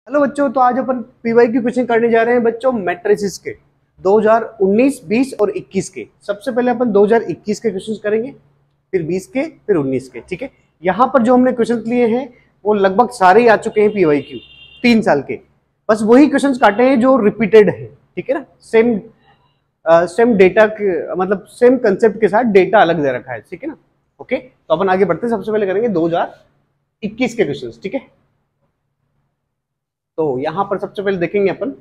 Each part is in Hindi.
हेलो बच्चों, तो आज अपन पीवाई की क्वेश्चन करने जा रहे हैं बच्चों मैट्रिसेस के 2019, 20 और 21 के। सबसे पहले अपन 2021 के क्वेश्चन करेंगे, फिर 20 के, फिर 19 के। ठीक है, यहाँ पर जो हमने क्वेश्चन लिए हैं वो लगभग सारे ही आ चुके हैं पीवाई क्यू 3 साल के। बस वही क्वेश्चन काटे हैं जो रिपीटेड है। ठीक है ना, सेम डेटा के मतलब सेम कंसेप्ट के साथ डेटा अलग दे रखा है। ठीक है ना, ओके। तो अपन आगे बढ़ते हैं, सबसे पहले करेंगे 2021 के क्वेश्चन। ठीक है, तो यहां पर सबसे पहले देखेंगे अपन,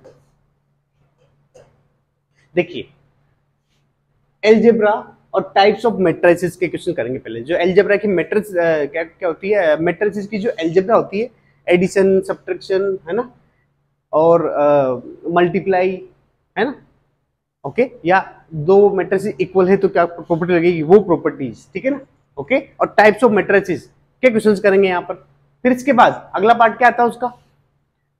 देखिए एलजेब्रा और टाइप्स ऑफ मैट्रिसेस के क्वेश्चन करेंगे। पहले जो एलजेब्रा की मैट्रिक्स क्या क्या होती है, मैट्रिसेस की जो एलजेब्रा होती है, एडिशन, सब्ट्रैक्शन, है ना, और मल्टीप्लाई, है ना, ओके। या दो मैट्रिसेस इक्वल है तो क्या प्रॉपर्टी लगेगी, वो प्रॉपर्टीज। ठीक है ना, ओके। और टाइप्स ऑफ मैट्रिसेस के क्वेश्चन करेंगे यहाँ पर। फिर इसके बाद अगला पार्ट क्या आता है उसका,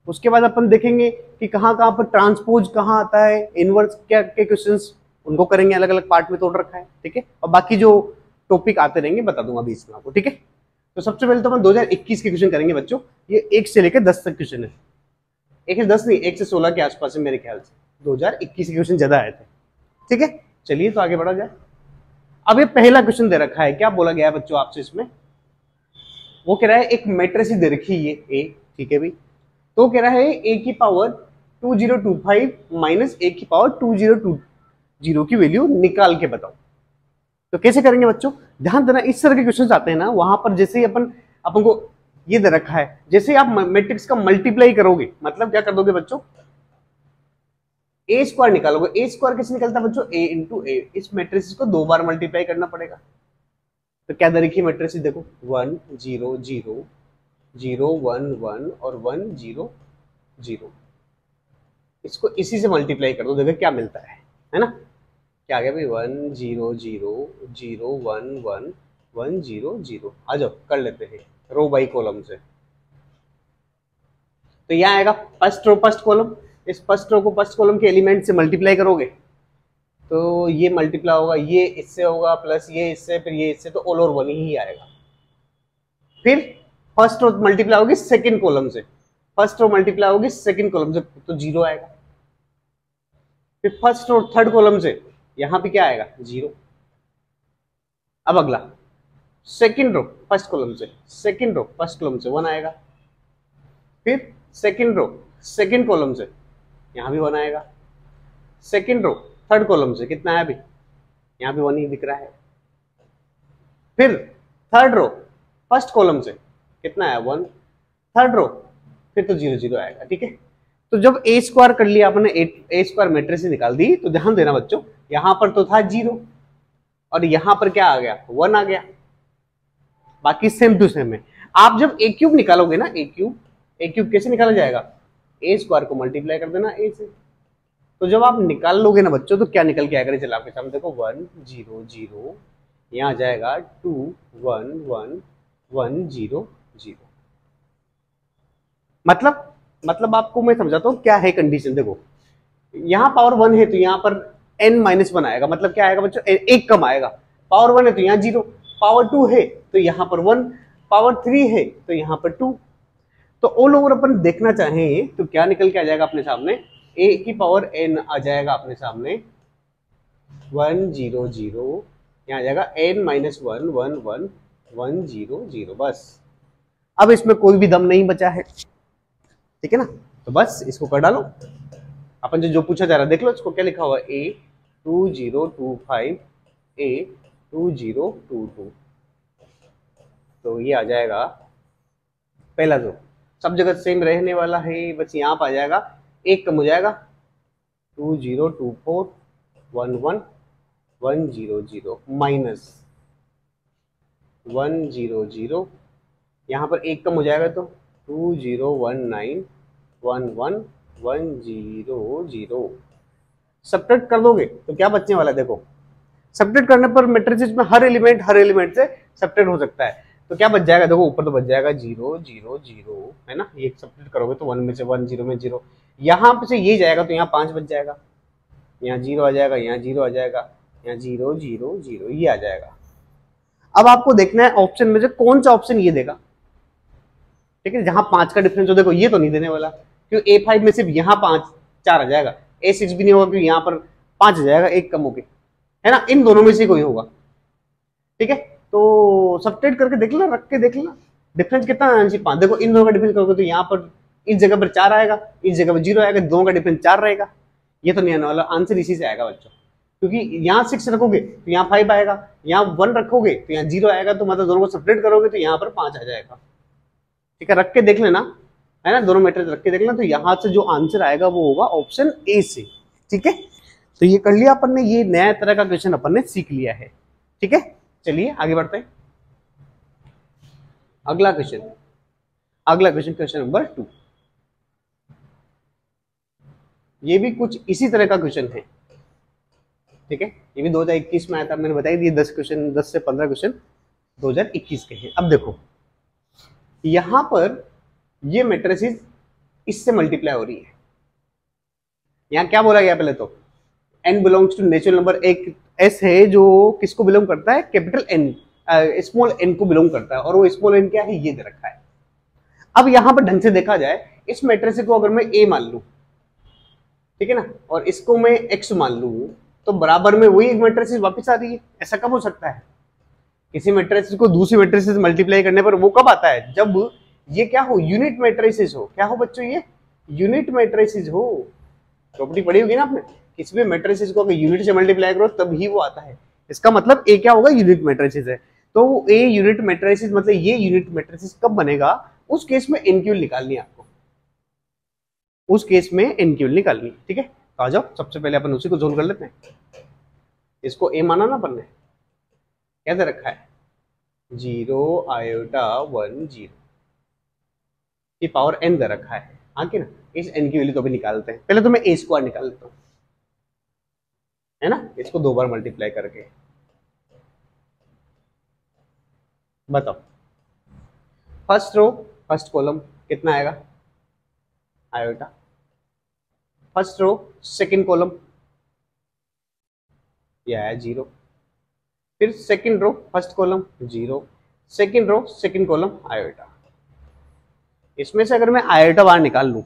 उसके बाद अपन देखेंगे कि कहाँ कहाँ पर ट्रांसपोज कहाँ आता है, इनवर्स क्या के क्वेश्चंस, उनको करेंगे, अलग अलग पार्ट में तोड़ रखा है। ठीक है, और बाकी जो टॉपिक आते रहेंगे बता दूंगा बीच में आपको। ठीक है, तो सबसे पहले तो अपन 2021 के क्वेश्चन करेंगे बच्चों। ये 1 से लेकर 10 तक क्वेश्चन है। 1 से 10 नहीं, 1 से 16 के आसपास है मेरे ख्याल से। 2021 के क्वेश्चन ज्यादा आए थे। ठीक है, चलिए तो आगे बढ़ा जाए। अब ये पहला क्वेश्चन दे रखा है, क्या बोला गया है बच्चों आपसे इसमें, वो कह रहा है एक मैट्रिक्स दे रखी है ये ए। ठीक है भाई, तो कह रहा है a की पावर 2025 माइनस a की पावर 2020 की वैल्यू निकाल के बताओ। तो कैसे करेंगे बच्चों, ध्यान देना, इस तरह के क्वेश्चंस आते हैं ना, वहां पर जैसे ही अपन को ये दे रखा है, जैसे आप मैट्रिक्स का मल्टीप्लाई करोगे, मतलब क्या कर दोगे बच्चों, ए स्क्वायर निकालोगे। ए स्क्वायर कैसे निकलता है बच्चों, a इंटू ए। इस मैट्रिक्स को 2 बार मल्टीप्लाई करना पड़ेगा। तो क्या दे रखी है मैट्रिक्स, देखो 1 0 0 0 1 1 और 1 0 0। इसको इसी से मल्टीप्लाई कर दो, देखो क्या मिलता है ना। क्या आ गया भाई, 1 0 0 0 1 1 1 0 0। आ जाओ कर लेते हैं रो बाई कॉलम से। तो यहाँ आएगा फर्स्ट रो फर्स्ट कॉलम। इस फर्स्ट रो को फर्स्ट कॉलम के एलिमेंट से मल्टीप्लाई करोगे तो ये मल्टीप्लाई होगा, ये इससे होगा, प्लस ये इससे, फिर ये इससे, तो ऑल ओवर 1 ही आएगा। फिर फर्स्ट रो मल्टीप्लाई होगी सेकंड कॉलम से, फर्स्ट रो मल्टीप्लाई होगी सेकंड कॉलम से, तो 0 आएगा। फिर फर्स्ट रो थर्ड कॉलम से, यहां पे क्या आएगा, 0। अब अगला सेकंड रो फर्स्ट कॉलम से, सेकंड रो फर्स्ट कॉलम से 1 आएगा। फिर सेकंड रो सेकंड कॉलम से, यहां भी 1 आएगा। सेकंड रो थर्ड कॉलम से कितना है अभी, यहां भी 1 ही दिख रहा है। फिर थर्ड रो फर्स्ट कॉलम से कितना है, 1। थर्ड रो फिर तो 0 0 आएगा। ठीक है, तो जब ए स्क्वायर कर लिया आपने, ए स्क्वायर मैट्रिक्स निकाल दी, तो ध्यान देना बच्चों, यहां पर तो था 0 और यहां पर क्या आ गया, 1 आ गया। बाकी सेम टू सेम है। आप जब ए क्यूब निकालोगे ना, ए क्यूब कैसे निकाला जाएगा, ए स्क्वायर को मल्टीप्लाई कर देना ए से। तो जब आप निकाल लोगे ना बच्चों, तो क्या निकल के आएगा, चलो आपके सामने देखो, 1 0 0, यहाँ आ जाएगा 2 1 1 1 0 0। मतलब आपको मैं समझाता हूं क्या है कंडीशन। देखो यहाँ पावर 1 है तो यहाँ पर n-1 आएगा, मतलब क्या आएगा बच्चों, एक कम आएगा। पावर 1 है तो यहाँ 0, पावर 2 है तो यहाँ पर 1, पावर 3 है तो यहाँ पर 2। तो ऑल ओवर अपन देखना चाहें तो क्या निकल के आ जाएगा अपने सामने, a की पावर n आ जाएगा अपने सामने 1 0 0, यहाँ आ जाएगा n-1 1 1 1 0 0। बस अब इसमें कोई भी दम नहीं बचा है। ठीक है ना, तो बस इसको कर डालो। अपन जो पूछा जा रहा है देख लो, इसको क्या लिखा हुआ है, a 2025 a 2022। तो ये आ जाएगा पहला, जो सब जगह सेम रहने वाला है, बस यहाँ पर आ जाएगा, एक कम हो जाएगा, 2024 11 100 माइनस 100, यहाँ पर एक कम हो जाएगा तो 2019 11 100। सब्ट्रैक्ट कर दोगे तो क्या बचने वाला है, देखो सब्ट्रैक्ट करने पर मैट्रिसेस में हर एलिमेंट से सब्ट्रैक्ट हो सकता है। तो क्या बच जाएगा, देखो ऊपर तो बच जाएगा 0 0 0, है ना, ये सब्ट्रैक्ट करोगे तो 1 में से 1 0 में 0, यहाँ पे से ये जाएगा तो यहाँ 5 बच जाएगा, यहाँ 0 आ जाएगा, यहाँ 0 आ जाएगा, यहाँ 0 0 0, ये आ जाएगा। अब आपको देखना है ऑप्शन में से कौन सा ऑप्शन ये देगा। ठीक है, जहां 5 का डिफरेंस हो, देखो ये तो नहीं देने वाला, क्योंकि A5 में सिर्फ यहाँ 4 आ जाएगा, A6 भी नहीं होगा क्योंकि यहाँ पर 5 आ जाएगा, एक कम हो गया, है ना, इन दोनों में से कोई होगा। ठीक है, तो सब्ट्रैक्ट करके देख लेना, रख के देख लेना डिफरेंस कितना आना चाहिए, 5। देखो इन दोनों का डिफरेंस करोगे तो यहाँ पर इस जगह पर 4 आएगा, इस जगह पर 0 आएगा, दोनों का डिफरेंस 4 रहेगा। ये तो नहीं आने वाला, आंसर इसी से आएगा बच्चों, क्योंकि यहाँ 6 रखोगे तो यहाँ 5 आएगा, यहाँ 1 रखोगे तो यहाँ 0 आएगा, तो मतलब दोनों को सेपरेट करोगे तो यहाँ पर 5 आ जाएगा। ठीक है, रख के देख लेना, है ना, दोनों मैट्रिक्स रख के देख लेना, तो यहाँ से जो आंसर आएगा वो होगा ऑप्शन ए से। ठीक है, तो ये कर लिया अपन ने, ये नया तरह का क्वेश्चन अपन ने सीख लिया है। ठीक है, चलिए आगे बढ़ते हैं। अगला क्वेश्चन क्वेश्चन नंबर 2। ये भी कुछ इसी तरह का क्वेश्चन है। ठीक है, ये भी 2021 में आया था, मैंने बताई दिए 10 से 15 क्वेश्चन 2021 के हैं। अब देखो यहां पर ये मैट्रिसेस इससे मल्टीप्लाई हो रही है। यहां क्या बोला गया, पहले तो n belongs to natural number, एक s है जो किसको बिलोंग करता है, कैपिटल n, स्मॉल n को बिलोंग करता है, और वो स्मॉल n क्या है, ये दे रखा है। अब यहां पर ढंग से देखा जाए, इस मैट्रिक्स को अगर मैं a मान लूं, ठीक है ना, और इसको मैं x मान लूं, तो बराबर में वही एक मैट्रिक्स वापस आ रही है। ऐसा कब हो सकता है, किसी मैट्रिक्स को दूसरी मैट्रिक्स से मल्टीप्लाई करने पर वो कब आता है, जब ये क्या हो, यूनिट मैट्रिसेस हो। क्या हो बच्चों, ये यूनिट मैट्रिसेस हो। प्रॉपर्टी पढ़ी होगी ना आपने, किसी भी मैट्रिसेस को अगर यूनिट से मल्टीप्लाई करो तभी वो आता है। इसका मतलब ए क्या होगा, यूनिट मैट्रिसेस है, तो ए यूनिट मैट्रिसेस मतलब ये यूनिट मैट्रिसेस कब बनेगा, उस केस में एनक्यूएल निकालनी है आपको, उस केस में एनक्यूएल निकालनी है। ठीक है, तो आ जाओ, सबसे पहले अपन उसी को जोन कर लेते हैं। इसको ए माना ना अपन ने, क्या दे रखा है, 0 आयोटा 1 0 की पावर n दे रखा है। हाँ कि ना, इस n की वैल्यू तो भी निकालते हैं। पहले तो मैं a स्क्वायर निकाल लेता हूं, है ना, इसको 2 बार मल्टीप्लाई करके। बताओ फर्स्ट रो फर्स्ट कॉलम कितना आएगा, iota, first row second column ये आया 0, फिर second row first column 0, second row second column iota. इसमें से अगर मैं आयोटा बाहर निकाल लूं,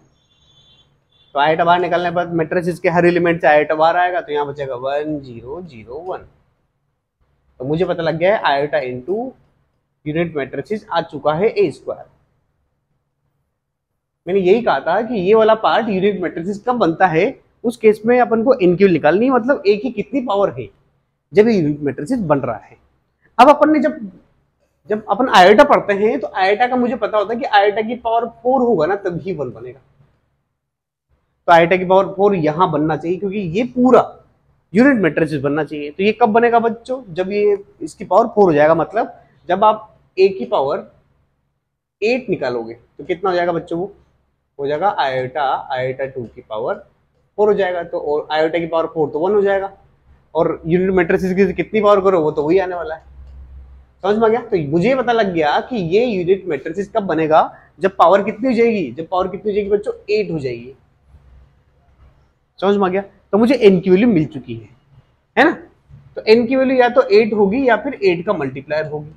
तो आयोटा बाहर निकालने के बाद मैट्रिसेस के हर एलिमेंट से आयोटा बाहर आएगा, तो यहाँ बचेगा 1 0 0 1। तो मुझे पता लग गया है आयोटा इनटू यूनिट मैट्रिसेस आ चुका है a स्क्वायर। मैंने यही कहा था कि ये वाला पार्ट यूनिट मैट्रिसेस कब बनता है, उस केस में अपन को एनक्यूएल निकालनी है, मतलब a की कितनी पावर है जब ये यूनिट मैट्रिसेस बन रहा है। अब अपन ने जब अपन आयोटा पढ़ते हैं तो आयोटा का मुझे पता होता है कि आयोटा की पावर 4 होगा ना तभी 1 बनेगा। तो आयोटा की पावर 4 यहां बनना चाहिए, क्योंकि ये पूरा यूनिट मैट्रिसेस बनना चाहिए। तो ये कब बनेगा बच्चों, जब ये इसकी पावर 4 हो जाएगा, मतलब जब आप a की पावर 8 निकालोगे तो कितना हो जाएगा बच्चों, वो हो जाएगा आयोटा 2 की पावर 4 हो जाएगा। तो और आयोटा की पावर 4 तो 1 हो जाएगा, और यूनिट मैट्रिसेस की कितनी पावर करो वो तो वही आने वाला है। समझ में आ गया। तो मुझे पता लग गया कि ये यूनिट मैट्रिसेस कब बनेगा, जब पावर कितनी हो जाएगी, जब पावर कितनी हो जाएगी बच्चों, 8 हो जाएगी। समझ में आ गया। तो मुझे n की वैल्यू मिल चुकी है ना। तो n की वैल्यू या तो 8 होगी या फिर 8 का मल्टीप्लायर होगी।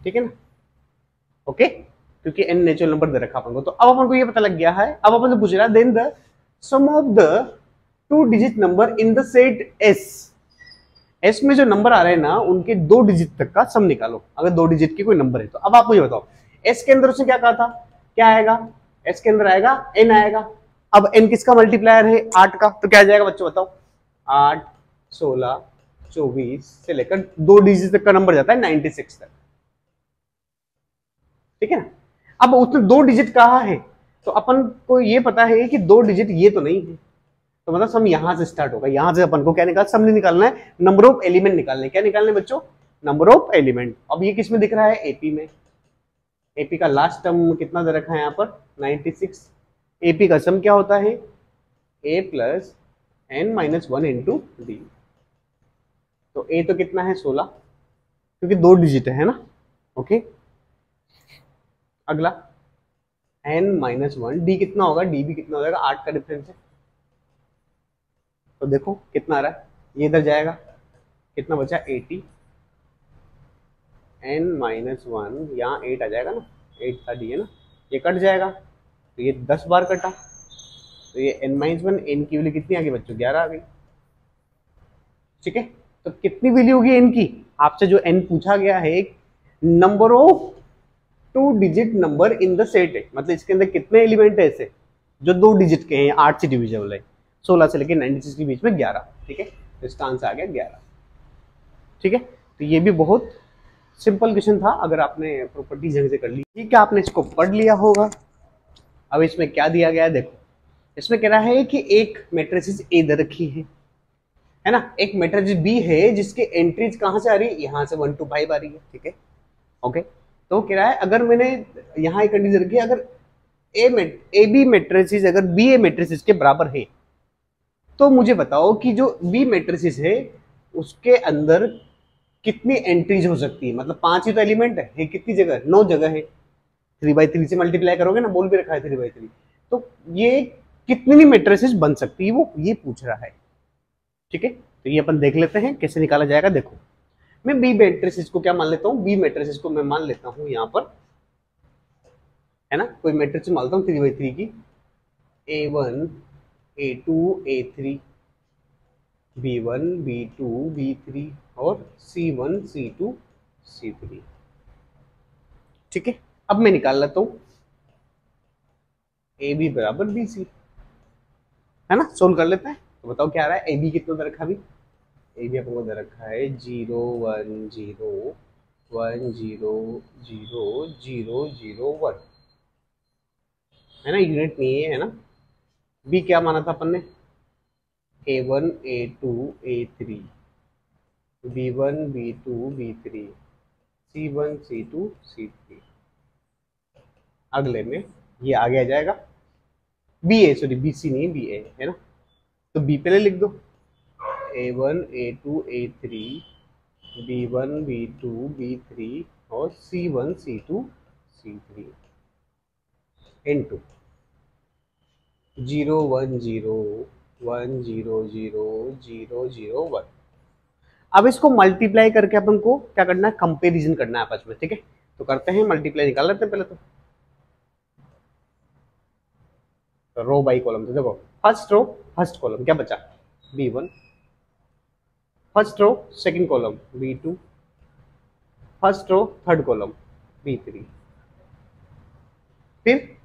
ठीक है ना, ओके, क्योंकि n नेचुरल नंबर दे रखा अपन को। तो अब अपन को ये पता लग गया है। अब अपन से पूछ रहा है then the sum of the 2 digit number in the set S में जो नंबर आ रहे हैं ना उनके 2 डिजिट तक का सम निकालो, अगर 2 डिजिट की कोई नंबर है तो। अब आप मुझे बताओ S के अंदर उसने क्या कहा था, क्या आएगा, S के अंदर आएगा n आएगा। अब n किसका मल्टीप्लायर है, 8 का, तो क्या आ जाएगा बच्चों बताओ, 8 16 24 से लेकर 2 डिजिट तक का नंबर जाता है 96 तक। ठीक है ना। अब उसने 2 डिजिट कहा है तो अपन को ये पता है कि 2 डिजिट ये तो नहीं है, तो मतलब सम यहां से स्टार्ट होगा। यहां से अपन को क्या निकाल, सम नहीं निकालना है, नंबर ऑफ एलिमेंट निकालने। क्या निकालने बच्चों, नंबर ऑफ एलिमेंट। अब ये किस में दिख रहा है, एपी में। एपी का लास्ट टर्म कितना दे रखा है यहाँ पर, 96। एपी का सम क्या होता है, a plus n minus 1 into D. तो a तो कितना है 16, क्योंकि 2 डिजिट है ना। ओके, अगला n माइनस 1, डी कितना होगा, डी भी कितना हो जाएगा, 8 का डिफरेंस है। तो देखो कितना आ रहा है, ये इधर जाएगा, कितना बचा 80, n माइनस 1, यहाँ 8 आ जाएगा ना, 8 था डी है ना, ये कट जाएगा तो ये 10 बार कटा, तो ये n-1 n की वैल्यू कितनी आ गई बच्चों, 11 आ गई। ठीक है, तो कितनी वैल्यू होगी n की, आपसे जो n पूछा गया है एक number of 2 digit number in the set है, मतलब इसके अंदर कितने एलिमेंट है ऐसे जो 2 डिजिट के हैं, 8 से डिविजिबल है, 16 से लेकर 96 के बीच में 11। ठीक है, तो इसका आंसर आ गया 11। ठीक है, तो ये भी बहुत सिंपल क्वेश्चन था अगर आपने प्रॉपर्टी ढंग से कर ली। ठीक है, आपने इसको पढ़ लिया होगा। अब इसमें क्या दिया गया है देखो, इसमें कह रहा है कि एक मैट्रिक्स ए दे रखी है ना, एक मैट्रिक्स बी है जिसके एंट्रीज कहां से आ रही है, यहां से 1 to 5 आ रही है। ठीक है, ओके, तो कह रहा है अगर मैंने यहाँ एक कंडीशन रखी है, अगर ए बी मैट्रिक्स अगर बी ए मैट्रिक्स के बराबर है, तो मुझे बताओ कि जो बी मैट्रिक्स है उसके अंदर कितनी एंट्रीज हो सकती है, मतलब 5 ही तो एलिमेंट है, कितनी जगह, 9 जगह है, 3/3 से मल्टीप्लाई करोगे ना, बोल भी रखा है 3/3, तो ये कितनी मैट्रिसेस बन सकती है वो ये पूछ रहा है। ठीक है, तो ये अपन देख लेते हैं कैसे निकाला जाएगा। देखो, मैं बी मैट्रिसेस को क्या मान लेता हूँ, बी मैट्रिसेस को मैं मान लेता हूँ यहाँ पर, है ना, कोई मैट्रिक्स मानता हूँ 3/3 की, A1 A2 A3 B1 B2 B3 और C1 C2 C3। ठीक है, अब मैं निकाल लेता हूं ए बी बराबर बी सी, है ना, सोल्व कर लेते हैं। तो बताओ क्या आ रहा है, ए बी कितना दे रखा अभी, ए बी अपन को दे रखा है 0 1 0 1 0 0 0 0 1, है ना, यूनिट नहीं है ना। बी क्या माना था अपन ने, A1 A2 A3 B1 B2 B3 C1 C2 C3। अगले में ये आगे आ जाएगा बी ए, सॉरी बी सी नहीं बी ए, है ना, तो बी पहले लिख दो, A1 A2 A3 B1 B2 B3 और C1 C2 C3 इनटू 0 1 0 1 0 0 0 0 1। अब इसको मल्टीप्लाई करके अपन को क्या करना है, कंपैरिजन करना है आपस में। ठीक है, तो करते हैं, मल्टीप्लाई निकाल लेते हैं पहले तो रो बाई कॉलम। तो देखो, फर्स्ट रो फर्स्ट कॉलम क्या बचा, B1, first row second column B2, first row third column B3, फिर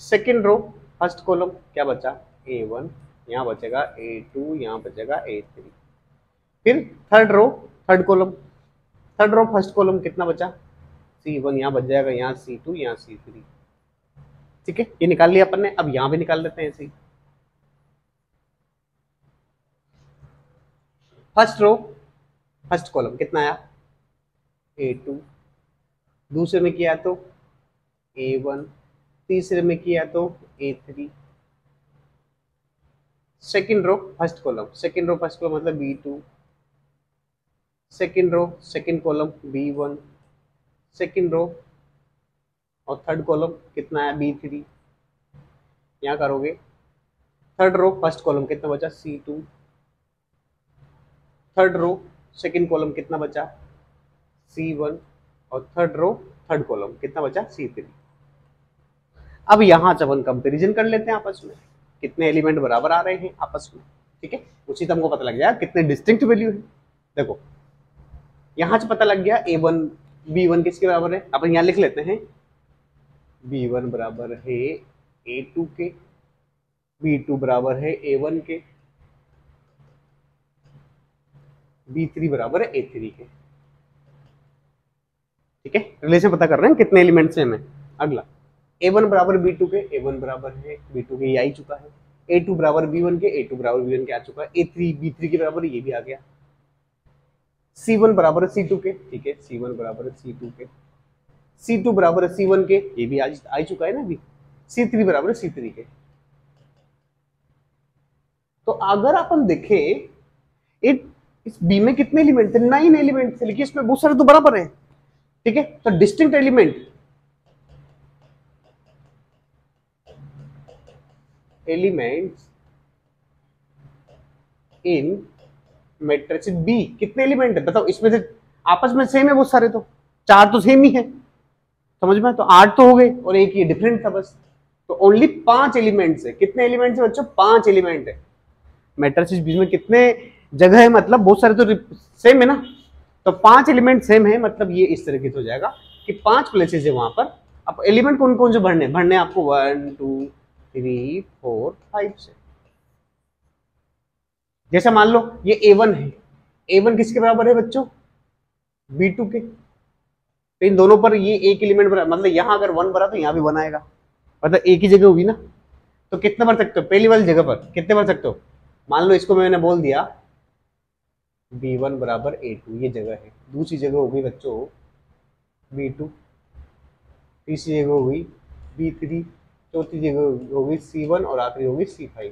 सेकंड रो फर्स्ट कॉलम क्या बचा A1, यहाँ बचेगा A2, यहाँ बचेगा A3, फिर third row third column, third row first column कितना बचा C1, यहाँ बच जाएगा, यहाँ C2, यहाँ C3। ठीक है, ये निकाल लिया अपन ने। अब यहां भी निकाल लेते हैं ऐसे ही, फर्स्ट रो फर्स्ट कॉलम कितना आया A2, दूसरे में किया तो A1, तीसरे में किया तो A3, second row first column, second row first column मतलब B2, second row second column B1, second row और थर्ड कॉलम कितना है B3, यहाँ करोगे थर्ड रो फर्स्ट कॉलम कितना बचा C2, third row second column कितना बचा C1 और थर्ड रो थर्ड कॉलम कितना बचा C3। अब यहां से अपन कंपेरिजन कर लेते हैं आपस में, कितने एलिमेंट बराबर आ रहे हैं आपस में। ठीक है, उसी से हमको पता लग जाएगा कितने डिस्टिंक्ट वैल्यू है। देखो यहां से पता लग गया A1 B1 किसके बराबर है, अपन यहां लिख लेते हैं B1 बराबर है A2 के, B2 बराबर है A1 के, B3 बराबर है A3 के। ठीक है, रिलेशन पता कर रहे हैं कितने एलिमेंट्स हैं हमें। अगला A1 बराबर B2 के, A1 बराबर है B2 के, ये आ ही चुका है। A2 बराबर B1 के, A2 बराबर B1 के आ चुका है। A3 B3 के बराबर ये भी आ गया। C1 बराबर है C2 के, ठीक है, C1 बराबर है C2 के, C2 बराबर है C1 के, ये भी आ चुका है ना अभी। C3 बराबर है C3 के। तो अगर अपन देखें इस बी में कितने एलिमेंट थे, 9 एलिमेंट थे, लेकिन इसमें बहुत सारे तो बराबर है। ठीक है, तो distinct elements in matrix B कितने एलिमेंट है बताओ, इसमें से आपस में सेम है बहुत सारे, तो 4 तो सेम ही है, समझ में? तो 8 तो हो गए और एक ये डिफरेंट था बस। तो ओनली 5 एलिमेंट्स है। कितने एलिमेंट्स है बच्चों? 5 एलिमेंट है। मैट्रिसेस बीच में कितने जगह है? मतलब बहुत सारे तो सेम है ना, तो 5 एलिमेंट सेम है, मतलब ये इस तरीके से हो जाएगा कि 5 प्लेसेस है वहां पर। अब एलिमेंट कौन कौन से भरने भरने आपको 1 2 3 4 5 से। जैसा मान लो ये A1 है, A1 किसके बराबर है बच्चों? B2 के। तो इन दोनों पर ये एक एलिमेंट बना, मतलब यहां अगर 1 भरा तो यहां भी 1 आएगा, मतलब एक ही जगह होगी ना। तो कितने भर सकते हो? पहली वाली जगह पर कितने भर सकते हो? मान लो इसको मैंने बोल दिया B1 बराबर A2, ये जगह है। दूसरी जगह हो गई बच्चों B2, तीसरी जगह हो गई B3, चौथी जगह हो गई C1 और आखिरी हो गई C5,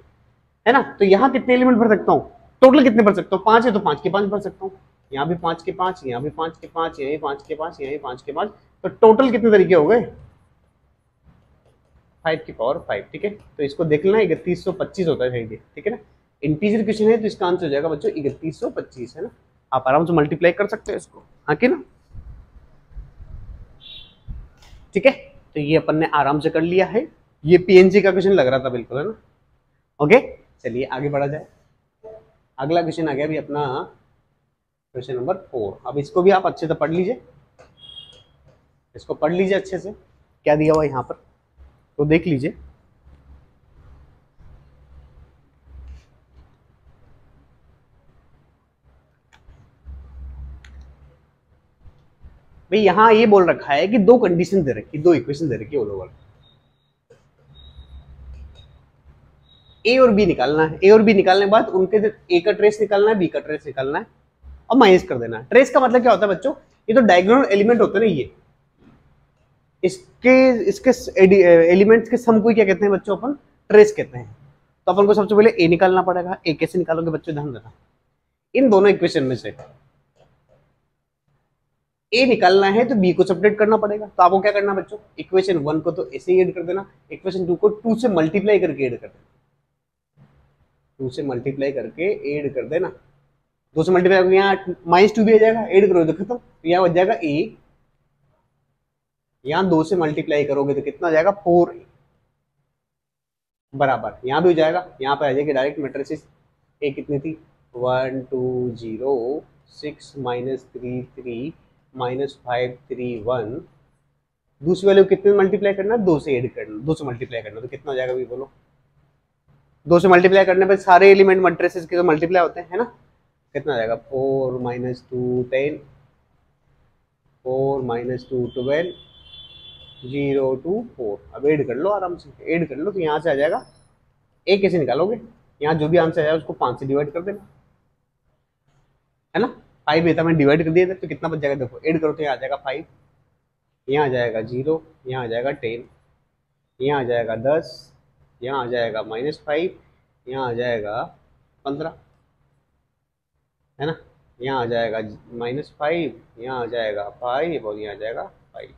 है ना। तो यहाँ कितने एलिमेंट भर सकता हूँ? टोटल कितने भर सकता हूँ? 5 है तो 5 के 5 भर सकता हूँ। यहाँ भी 5 के 5, यहाँ भी 5 के 5, यहाँ भी 5 के 5, यहाँ भी 5 के 5। तो टोटल कितने तरीके हो गए? 5 की पावर 5। ठीक है, तो इसको देख लेना 3125 होता है, ठीक है ना। इंटीजर क्वेश्चन है तो इसका आंसर हो जाएगा बच्चों 3125, है ना। आप आराम से मल्टीप्लाई कर सकते हो इसको, हाँ कि ना। ठीक है, तो ये अपन ने आराम से कर लिया है। ये पीएनजी का क्वेश्चन लग रहा था बिल्कुल, है ना। ओके, चलिए आगे बढ़ा जाए। अगला क्वेश्चन आ गया भी अपना क्वेश्चन नंबर 4। अब इसको भी आप अच्छे से पढ़ लीजिए, इसको पढ़ लीजिए अच्छे से, क्या दिया हुआ यहाँ पर तो देख लीजिए। भाई यहाँ ये बोल रखा है कि दो कंडीशन दे रखी, दो इक्वेशन दे रखी, ऑल ओवर ए और बी निकालना है। ए और बी निकालने के बाद उनके ए का ट्रेस निकालना है, बी का ट्रेस निकालना है और माइनस कर देना है। ट्रेस का मतलब क्या होता है बच्चों? ये तो डायगोनल एलिमेंट होते हैं ना, ये इसके इसके एलिमेंट्स के सम को क्या कहते हैं बच्चों? अपन ट्रेस कहते हैं। तो अपन को सबसे पहले ए निकालना पड़ेगा। ए कैसे निकालोगे बच्चों? ध्यान देना, इन दोनों इक्वेशन में से ए निकालना है तो बी को सब्ट्रैक्ट करना पड़ेगा। तो आपको क्या करना बच्चों? इक्वेशन 1 को तो ऐसे ही ऐड कर देना, इक्वेशन 2 को 2 से मल्टीप्लाई करके ऐड कर देना, 2 से मल्टीप्लाई करके ऐड कर देना। 2 से मल्टीप्लाई करके यहाँ -2 भी आ जाएगा, ऐड करोगे तो खत्म। तो यहाँ बच जाएगा ए, यहाँ 2 से मल्टीप्लाई करोगे तो कितना आ जाएगा? 4 बराबर यहाँ भी हो जाएगा। यहाँ पर आ जाएगी डायरेक्ट मैट्रिसेस। ए कितनी थी? 1 2 0 6 -3 3 -5 3 1। दूसरी वैल्यू कितने मल्टीप्लाई करना? 2 से ऐड करना, 2 से मल्टीप्लाई करना। तो कितना हो जाएगा भी बोलो? 2 से मल्टीप्लाई करने पर सारे एलिमेंट मैट्रिसेस के तो मल्टीप्लाई होते हैं, है ना। कितना आ जाएगा? 4 -2 10, 4 -2 12, 0 2 4। अब ऐड कर लो आराम से, ऐड कर लो। तो यहाँ से आ जाएगा ए कैसे निकालोगे? यहाँ जो भी आंसर आया उसको 5 से डिवाइड कर देना, है ना। 5 था, मैंने डिवाइड कर दिया था, तो कितना बच जाएगा? देखो ऐड करो तो यहाँ आ जाएगा 5, यहाँ आ जाएगा 0, यहाँ आ जाएगा 10, यहाँ आ जाएगा 10, यहाँ आ जाएगा -5, यहाँ आ जाएगा 15, है ना। यहाँ आ जाएगा -5, यहाँ आ जाएगा 5 और यहाँ आ जाएगा 5।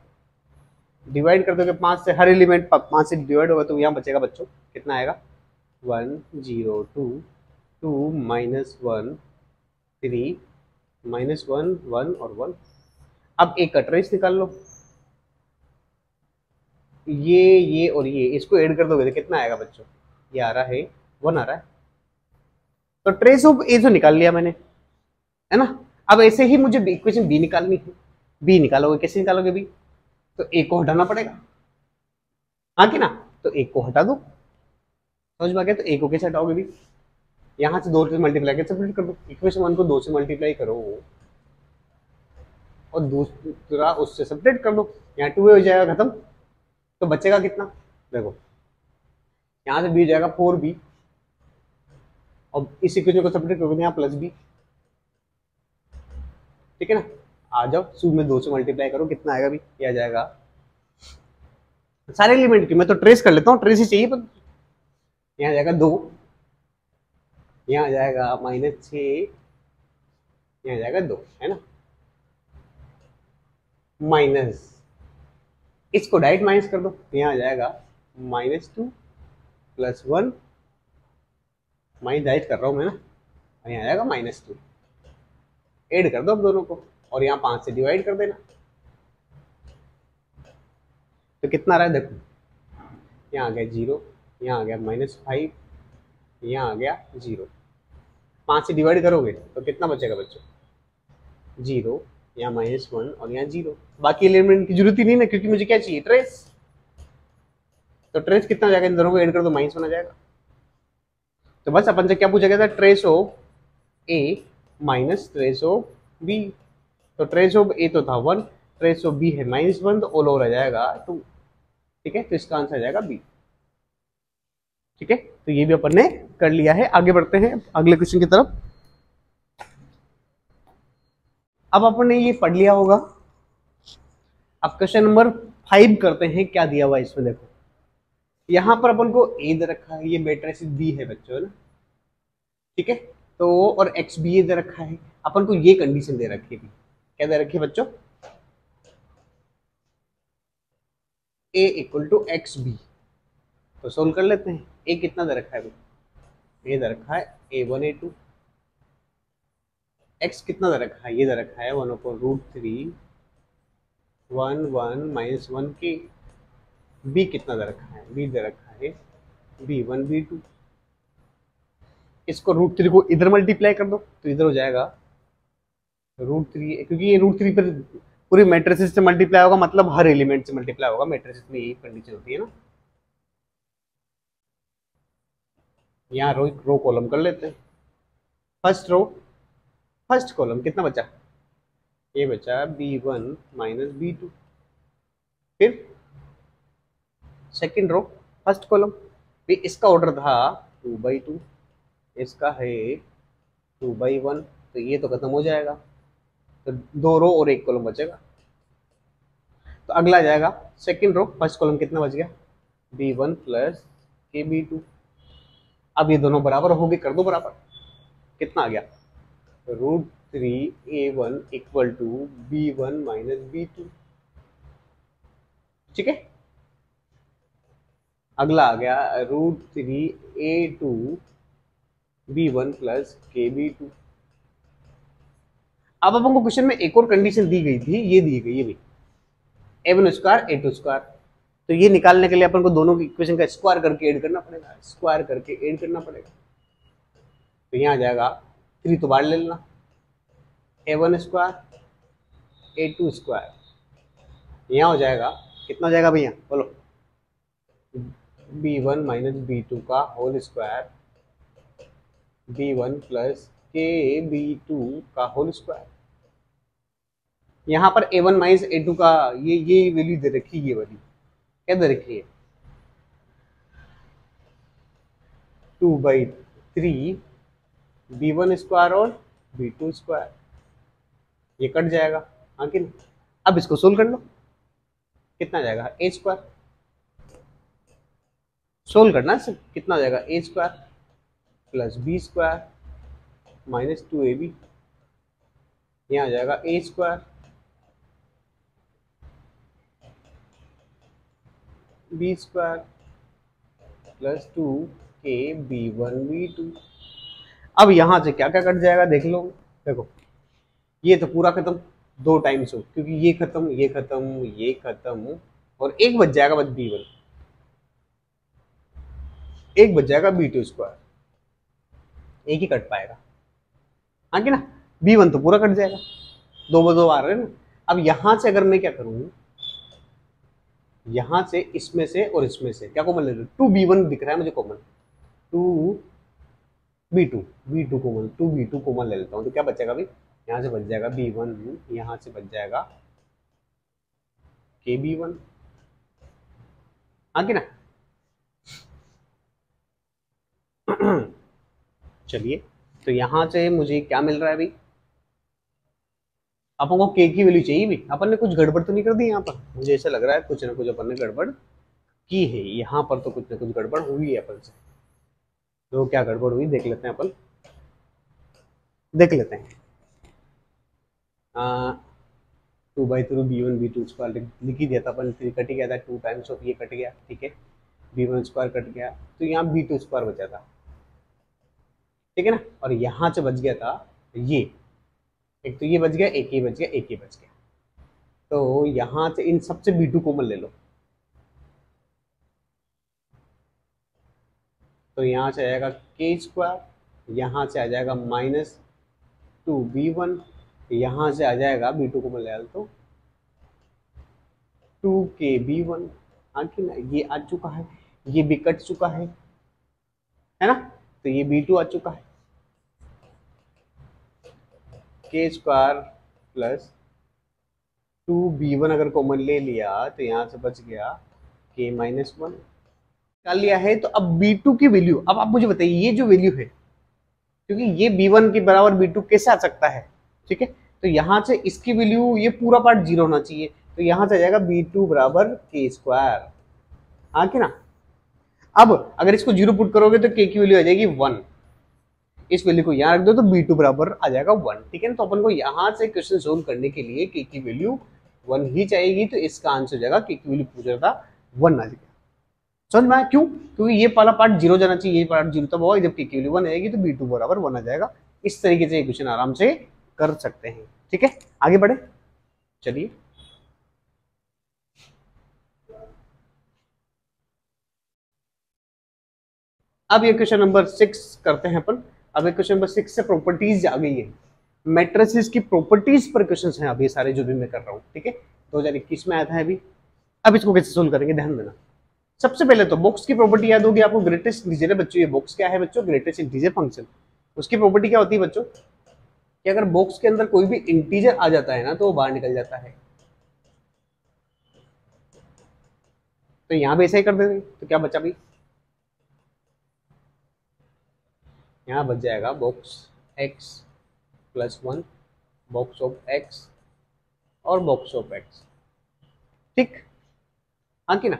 डिवाइड कर दोगे 5 से, हर एलिमेंट 5 से डिवाइड होगा तो यहाँ बचेगा बच्चों कितना आएगा? 1 0 2 2 -1 3 -1 1 और 1। अब एक का ट्रेस निकाल लो, ये और ये, इसको ऐड कर दोगे तो कितना आएगा बच्चों? ये आ रहा है 1 आ रहा है। तो ट्रेस ऑफ ए तो निकाल लिया मैंने, है ना। अब ऐसे ही मुझे इक्वेशन बी निकालनी है। बी निकालोगे, कैसे निकालोगे बी? तो ए को हटाना पड़ेगा, हाँ कि ना। तो ए को हटा दो, समझ में आ गया। तो ए को कैसे हटाओगे भी? यहाँ से 2 से मल्टीप्लाई करके सब्ट्रैक्ट कर दो। इक्वेशन 1 को 2 से मल्टीप्लाई करो और दूसरा उससे सब्ट्रैक्ट कर दो, यहाँ 2 हो जाएगा, खत्म। तो बचेगा कितना? देखो यहाँ से बी हो जाएगा 4b और इस इक्वेशन को सब्ट्रैक्ट करोगे यहाँ +b, ठीक है ना। आ जाओ, सूद में 2 से मल्टीप्लाई करो, कितना आएगा भी? ये आ जाएगा सारे एलिमेंट की। मैं तो ट्रेस कर लेता हूँ, ट्रेस ही चाहिए, पर यहाँ आ जाएगा 2, यहाँ आ जाएगा -6, यहाँ आ जाएगा 2, है ना। माइनस, इसको डायरेक्ट माइनस कर दो, यहाँ आ जाएगा -2 +1, माइनस डायरेक्ट कर रहा हूँ मैं ना, यहाँ आ जाएगा -2। ऐड कर दो अब दोनों को और यहाँ 5 से डिवाइड कर देना। तो कितना आ रहा है देखो, यहाँ आ गया 0, यहाँ आ गया -5, यहाँ आ गया 0। 5 से डिवाइड करोगे तो कितना बचेगा बच्चों, 0, यहाँ -1 और यहाँ 0। बाकी एलिमेंट की जरूरत ही नहीं ना, क्योंकि मुझे क्या चाहिए, ट्रेस। तो ट्रेस कितना हो जाएगा, इन दोनों को ऐड कर दो, -1 आ जाएगा। तो बस अपन से क्या पूछा गया था, trace of A minus trace of B. तो ट्रेस ऑफ ए तो था 1, ट्रेस ऑफ बी है -1, तो ऑल ओवर आ जाएगा 2। ठीक है, तो इसका आंसर आ जाएगा बी। ठीक है, तो ये भी अपन ने कर लिया है। आगे बढ़ते हैं अगले क्वेश्चन की तरफ। अब अपन ने ये पढ़ लिया होगा। अब क्वेश्चन नंबर 5 करते हैं, क्या दिया हुआ है इसमें देखो। यहां पर अपन को ए दे रखा है, ये मैट्रिक्स बी है बच्चों, है ना। ठीक है, तो और एक्स बी ए दे रखा है, अपन को ये कंडीशन दे रखी है। क्या दे रखी है बच्चों, ए इक्वल टू एक्स बी। तो सोल्व कर लेते हैं। ए कितना दे रखा है, ए दे रखा है A1 A2। एक्स कितना दे रखा है, ये दे रखा है 1/√3 1 1 -1 के। बी कितना दे रखा है, बी दे रखा है B1 B2। इसको √3 को इधर मल्टीप्लाई कर दो तो इधर हो जाएगा √3, क्योंकि ये √3 पर पूरी मैट्रिसेस से मल्टीप्लाई होगा, मतलब हर एलिमेंट से मल्टीप्लाई होगा। मैट्रिसेस में यही कंडीशन होती है ना। यहाँ रो कॉलम कर लेते हैं। फर्स्ट रो, फर्स्ट कॉलम कितना बचा, ये बचा B1 -B2। फिर सेकंड रो, फर्स्ट कॉलम भी इसका ऑर्डर था 2/2, इसका है 2/1, तो ये तो खत्म हो जाएगा। तो 2 रो और 1 कॉलम बचेगा। तो अगला जाएगा सेकंड रो, फर्स्ट कॉलम कितना बच गया, B1 प्लस के B2। अब ये दोनों बराबर हो गए, कर दो बराबर। कितना आ गया, √3A1 equal to B1 -B2। ठीक है, अगला आ गया √3A2 B1 प्लस के B2। अब अपन को क्वेश्चन में एक और कंडीशन दी गई थी, ये दी गई, ये भी A1² A2²। तो ये निकालने के लिए अपन को दोनों की इक्वेशन का स्क्वायर करके ऐड करना पड़ेगा, स्क्वायर करके ऐड करना पड़ेगा। तो यहाँ आ जाएगा 3 तो बाहर ले लेना, A1² A2²। यहाँ हो जाएगा, कितना हो जाएगा भैया बोलो, B1 -B2 का होल स्क्वायर B1 प्लस के B2 का होल स्क्वायर। यहाँ पर A1 -A2 का ये वैल्यू दे रखी है, ये वाली क्या दे रखी है, 2/3 B1² और B2²। ये कट जाएगा, हाँ कि नहीं। अब इसको सोल्व कर लो, कितना जाएगा A²। सोल्व करना सिर्फ, कितना हो जाएगा A² प्लस B² -2AB। यहाँ आ जाएगा A² B² plus 2 B1 B2। अब यहां से क्या क्या कट जाएगा देख लो, देखो ये तो पूरा खत्म 2 टाइम्स हो, क्योंकि ये खत्म ये खत्म ये खत्म, और एक बच जाएगा बस B1, एक बच जाएगा B2², एक ही कट पाएगा, हाँ कि ना। B1 तो पूरा कट जाएगा, 2/2 आ रहे हैं ना। अब यहां से अगर मैं क्या करूं, यहां से इसमें से और इसमें से क्या कॉमन ले लो, 2B1 दिख रहा है मुझे common, 2B2 common, 2B2 common ले लेता हूं, तो क्या बचेगा भाई, यहाँ से बच जाएगा B1, यहाँ से बच जाएगा के B1, हाँ कि ना। चलिए, तो यहां से मुझे क्या मिल रहा है भाई, अपन को के की वैल्यू चाहिए भी। अपन ने कुछ गड़बड़ तो नहीं कर दी यहाँ पर, मुझे ऐसा लग रहा है कुछ ना कुछ अपन ने गड़बड़ की है यहाँ पर, तो कुछ ना कुछ गड़बड़ हुई है अपन से। तो क्या गड़बड़ हुई देख लेते हैं अपन, देख लेते हैं। 2/3 B1 B2² लिख ही दिया था अपन, 3 कट गया था, 2 टाइम्स ऑफ ये कट गया, ठीक है, B1² कट गया, तो यहाँ B2² बचा था, ठीक है ना। और यहाँ से बच गया था ये, एक तो ये बच गया, एक ये बच गया, एक ये बच गया। तो यहाँ से इन सबसे B2 कॉमन ले लो, तो यहाँ से आ जाएगा के स्क्वायर, यहाँ से आ जाएगा -2b1, यहाँ से आ जाएगा b2 को मिला तो 2kb1। हाँ कि ना, ये आ चुका है, ये भी कट चुका है ना, तो ये b2 आ चुका है, के स्क्वायर प्लस 2b1 अगर कॉमन ले लिया तो यहाँ से बच गया k -1 निकाल लिया है। तो अब b2 की वैल्यू, अब आप मुझे बताइए ये जो वैल्यू है, क्योंकि ये b1 के बराबर b2 कैसे आ सकता है, ठीक है, तो यहाँ से इसकी वैल्यू, ये पूरा पार्ट 0 होना चाहिए, तो यहाँ से आ जाएगा b2 बराबर के स्क्वायर। हाँ कि ना, अब अगर इसको 0 पुट करोगे तो k की वैल्यू आ जाएगी 1, इस वैल्यू को यहाँ रख दो तो b2 बराबर आ जाएगा 1, ठीक है ना। तो अपन को यहाँ से क्वेश्चन सोल्व करने के लिए k की वैल्यू 1 ही चाहिएगी, तो इसका आंसर हो जाएगा k की वैल्यू पूछ रहा था 1 आ जाएगा। समझ में आया क्यों? क्योंकि ये वाला पार्ट 0 जाना चाहिए, ये पार्ट 0 तब होगा जब k की वैल्यू 1 आएगी तो b2 बराबर 1 आ जाएगा। इस तरीके से क्वेश्चन आराम से कर सकते हैं, ठीक है। आगे बढ़े, चलिए अब ये क्वेश्चन नंबर 6 करते हैं अपन। अब क्वेश्चन नंबर 6 से प्रॉपर्टीज आ गई है, मैट्रिसेस की प्रॉपर्टीज पर क्वेश्चंस हैं अभी सारे जो भी मैं कर रहा हूँ, ठीक है। 2021 में आया था अभी। अब इसको कैसे सोल्व करेंगे, ध्यान देना। सबसे पहले तो बॉक्स की प्रॉपर्टी याद होगी आपको, ग्रेटेस्ट इंटीजर है बच्चों। ये बॉक्स क्या है बच्चों, ग्रेटेस्ट इंटीजर फंक्शन। उसकी प्रॉपर्टी क्या होती है बच्चों कि अगर बॉक्स के अंदर कोई भी इंटीजर आ जाता है ना तो वो बाहर निकल जाता है। तो यहां भी ऐसा ही कर देंगे, तो क्या बचा भाई, यहाँ बच जाएगा box x + 1, box of x और बॉक्स ऑफ x, ठीक। हाँ कि ना,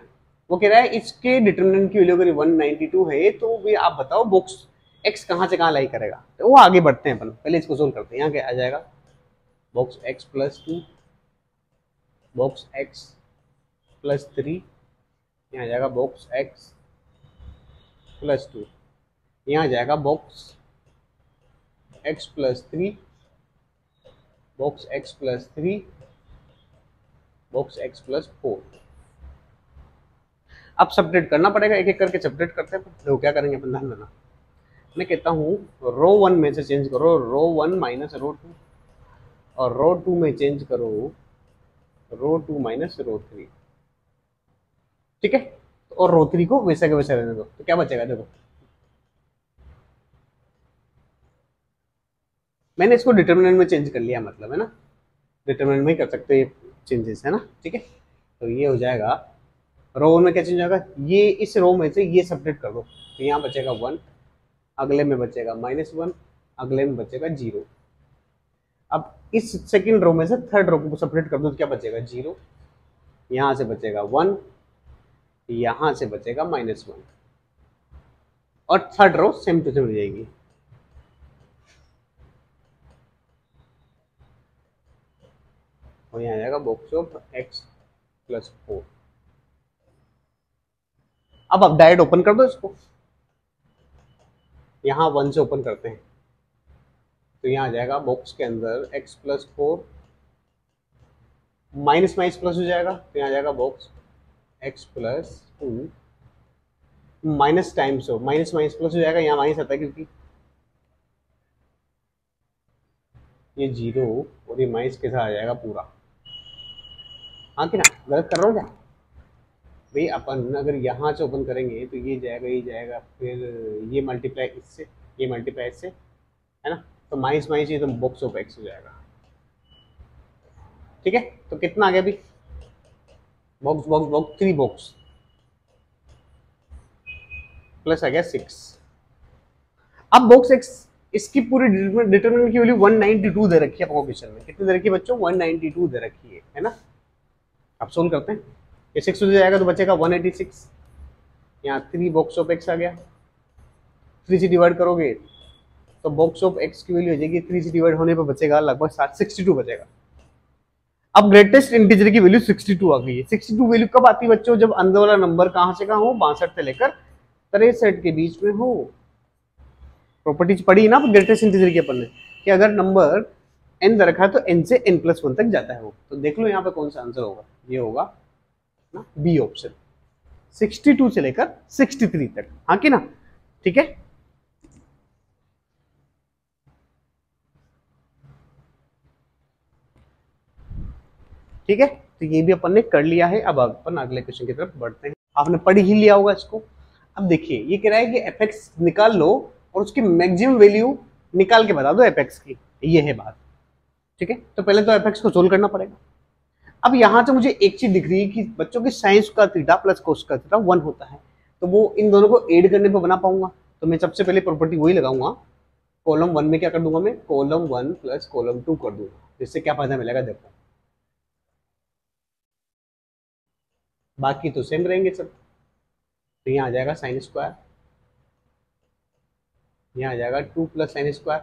वो कह रहा है इसके डिटरमिनेंट की वैल्यू अगर 192 है तो भी आप बताओ बॉक्स x कहाँ से कहाँ लाई करेगा। तो वो आगे बढ़ते हैं अपन, पहले इसको सोल्व करते हैं। यहाँ क्या आ जाएगा, बॉक्स x + 2, बॉक्स x + 3, यहाँ आ जाएगा बॉक्स x + 2, यहाँ आ जाएगा box x + 3, box x + 3, box x + 4। अब सेपरेट करना पड़ेगा, एक एक करके सेपरेट करते हैं। देखो क्या करेंगे अपन, ध्यान देना। मैं कहता हूँ रो 1 में से चेंज करो रो 1 - रो 2, और रो 2 में चेंज करो रो 2 - रो 3, ठीक है। और रो 3 को वैसे के वैसे रहने दो, तो क्या बचेगा, देखो मैंने इसको डिटरमिनेंट में चेंज कर लिया, मतलब है ना, डिटरमिनेंट में ही कर सकते हैं ये चेंजेस, है ना, ठीक है। तो ये हो जाएगा रो में क्या चेंज होगा, ये इस रो में से ये सेपरेट कर दो, तो यहाँ बचेगा 1, अगले में बचेगा -1, अगले में बचेगा 0। अब इस सेकंड रो में से थर्ड रो को सेपरेट कर दो तो क्या बचेगा 0, यहाँ से बचेगा 1, यहाँ से बचेगा -1, और third row same to same हो जाएगी। और यहाँ आ जाएगा बॉक्स ऑफ x + 4। अब आप डायरेक्ट ओपन कर दो इसको, यहाँ 1 से ओपन करते हैं, तो यहाँ आ जाएगा बॉक्स के अंदर x + 4, माइनस माइनस प्लस हो जाएगा, तो यहाँ आ जाएगा बॉक्स x + 2, माइनस टाइम्स हो, माइनस माइनस प्लस हो जाएगा, यहाँ माइनस आता है क्योंकि ये 0 और ये माइनस के साथ आ जाएगा पूरा। हाँ कि ना, गलत कर रहा हूँ क्या भाई? अपन अगर यहाँ से ओपन करेंगे तो ये जाएगा, फिर ये मल्टीप्लाई इससे, ये मल्टीप्लाई इससे, है ना, तो माइनस माइनस ये तो बॉक्स ऑफ x हो जाएगा, ठीक है। तो कितना आ गया अभी, box box box 3 box plus आ गया 6। अब बॉक्स x इसकी पूरी डिटरमिनेंट की वैल्यू 192 दे रखी है आपको क्वेश्चन में। कितनी दे रखी है बच्चों, 192 दे रखी है ना। अब सोल्व करते हैं, ये 6 हो जाएगा तो बचेगा 186, यहाँ 3 बॉक्स ऑफ x आ गया, 3 से डिवाइड करोगे तो बॉक्स ऑफ x की वैल्यू हो जाएगी, 3 से डिवाइड होने पर बचेगा लगभग 62 बचेगा। अब ग्रेटेस्ट इंटीजर की वैल्यू 62 आ गई है। 62 वैल्यू कब आती है बच्चों, जब अंदर वाला नंबर कहां से कहां हो, 62 से लेकर 63 के बीच में हो। प्रॉपर्टीज पढ़ी ना ग्रेटेस्ट इंटीजर की अपन ने, कि अगर नंबर n दे रखा है तो n से n+1 तक जाता है वो। तो देख लो यहाँ पे कौन सा आंसर होगा, ये होगा ना बी ऑप्शन, 62 से लेकर 63 तक। हाँ कि ना, ठीक है, ठीक है, तो ये भी अपन ने कर लिया है। अब अपन अगले क्वेश्चन की तरफ बढ़ते हैं। आपने पढ़ ही लिया होगा इसको। अब देखिए ये कह रहा है कि एफ एक्स निकाल लो और उसकी मैक्सिमम वैल्यू निकाल के बता दो एफ एक्स की, ये है बात। ठीक है, तो पहले तो एफ एक्स को सोल्व करना पड़ेगा। अब यहां से मुझे एक चीज दिख रही है कि बच्चों की साइंस का थीटा प्लस कोस का थीटा 1 होता है, तो वो इन दोनों को ऐड करने पर बना पाऊंगा। तो मैं सबसे पहले प्रॉपर्टी वही लगाऊंगा, कॉलम 1 में क्या कर दूंगा, मैं कॉलम 1 प्लस कॉलम 2 कर दूंगा। जिससे क्या फायदा मिलेगा देखो, बाकी तो सेम रहेंगे सब। तो यहाँ आ जाएगा साइन स्क्वायर, यहाँ आ जाएगा 2 प्लस साइन स्क्वायर,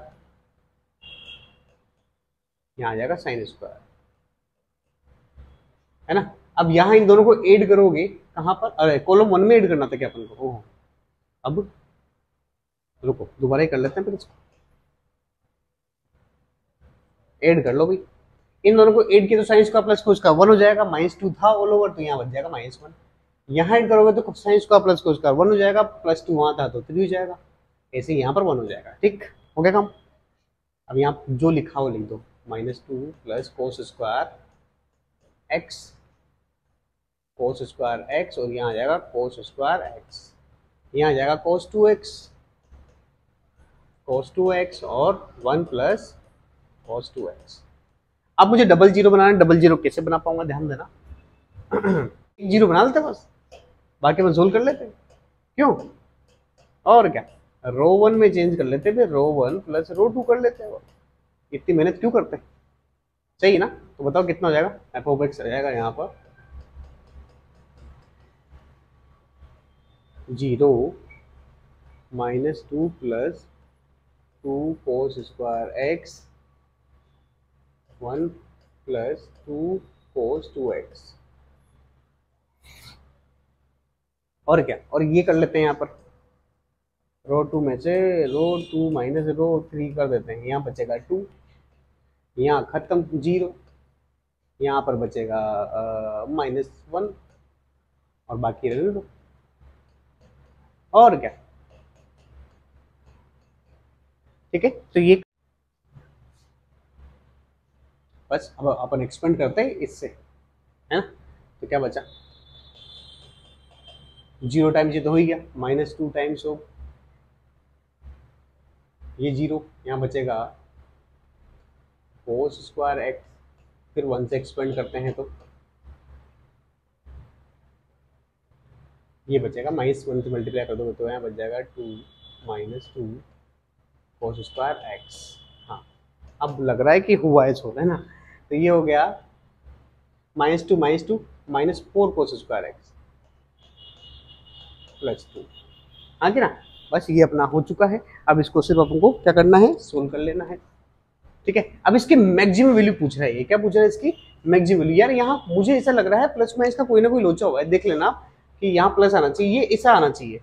यहाँ आ जाएगा साइन स्क्वायर, है ना। अब यहाँ इन दोनों को ऐड करोगे कहाँ पर, अरे कॉलम 1 में ऐड करना था क्या अपन को। ओह, अब रुको दोबारा ही कर लेते हैं फिर इसको, ऐड कर लो भाई। इन दोनों को ऐड किया तो साइन स्क्वायर प्लस कोस का 1 हो जाएगा, -2 था ऑल ओवर, तो यहाँ बच जाएगा -1। यहाँ ऐड करोगे तो साइन स्क्वायर प्लस कोस का 1 हो जाएगा, +2 वहां था तो 3 हो जाएगा, ऐसे यहाँ पर 1 हो जाएगा। ठीक हो गया काम। अब यहाँ जो लिखा हो लिख दो, -2 plus cos square x, cos square x, और यहाँ आ जाएगा कोस स्क्वायर एक्स, यहाँ आ जाएगा cos 2x और 1 प्लस cos 2x। अब मुझे डबल जीरो बनाना है, डबल जीरो कैसे बना पाऊंगा ध्यान देना। एक जीरो बना लेते बस, बाकी हम सोल्व कर लेते, क्यों, और क्या, रो 1 में चेंज कर लेते, फिर रो 1 प्लस रो 2 कर लेते हैं। इतनी मेहनत क्यों करते हैं, सही ना। तो बताओ कितना हो जाएगा, एफ ऑफ एक्स आ जाएगा यहाँ पर 0 -2 plus 2 cos square x 1 plus 2 कोस 2x। और क्या, और ये कर लेते हैं यहाँ पर रो 2 में से रो 2 माइनस रो 3 कर देते हैं, यहाँ बचेगा 2, यहाँ खत्म 0, यहाँ पर बचेगा -1 और बाकी रहने दो, और क्या। ठीक है, तो ये बस अब अपन एक्सपेंड करते हैं इससे, है ना। तो क्या बचा, 0 टाइम्स ये तो हो ही गया, -2 टाइम्स हो ये 0, यहाँ बचेगा कोस स्क्वायर एक्स, फिर 1 से एक्सपेंड करते हैं तो ये बचेगा -1 से मल्टीप्लाई कर दो तो यहाँ बच जाएगा 2 -2 कोस स्क्वायर एक्स। हाँ, अब लग रहा है कि हुआ है छोड़, है ना। तो ये हो गया -2 -4 कोस स्क्वायर एक्स +2, हाँ कि ना। बस ये अपना हो चुका है। अब इसको सिर्फ अपन को क्या करना है, सोल्व कर लेना है। ठीक है, अब इसकी मैक्सिमम वैल्यू पूछ रहा है, ये क्या पूछ रहा है, इसकी मैक्सिमम वैल्यू। यार यहाँ मुझे ऐसा लग रहा है प्लस में इसका कोई ना कोई लोचा हुआ है, देख लेना कि यहाँ प्लस आना चाहिए, ये ऐसा आना चाहिए,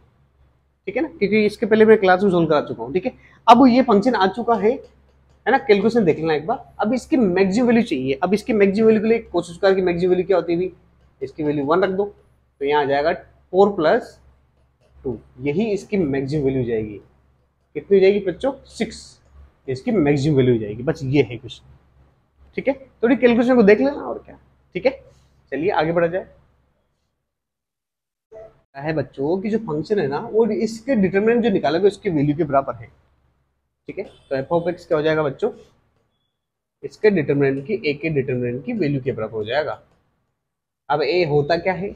ठीक है ना, क्योंकि इसके पहले मैं क्लास में सोल्व करा चुका हूँ। ठीक है, अब ये फंक्शन आ चुका है ना, कैलकुलेशन देख लेना एक बार। अब इसकी मैक्सिमम वैल्यू चाहिए। अब इसकी मैक्सिमम वैल्यू के लिए कोस स्क्वायर की मैक्सिमम वैल्यू क्या होती है, इसकी वैल्यू 1 रख दो, तो यहाँ आ जाएगा 4 + 2, यही इसकी मैक्सिमम वैल्यू जाएगी। कितनी हो जाएगी बच्चों, 6, इसकी मैक्सिमम वैल्यू हो जाएगी। बस ये है क्वेश्चन। ठीक है, थोड़ी कैलकुलेशन को देख लेना और क्या। ठीक है, चलिए आगे बढ़ा जाए। है बच्चों कि जो फंक्शन है ना, वो इसके डिटरमिनेंट जो निकालोगे उसकी वैल्यू के बराबर है। ठीक है, तो एफ ऑफ एक्स क्या हो जाएगा बच्चों, इसके डिटरमिनेंट की, ए के डिटरमिनेंट की वैल्यू के बराबर हो जाएगा। अब ए होता क्या है,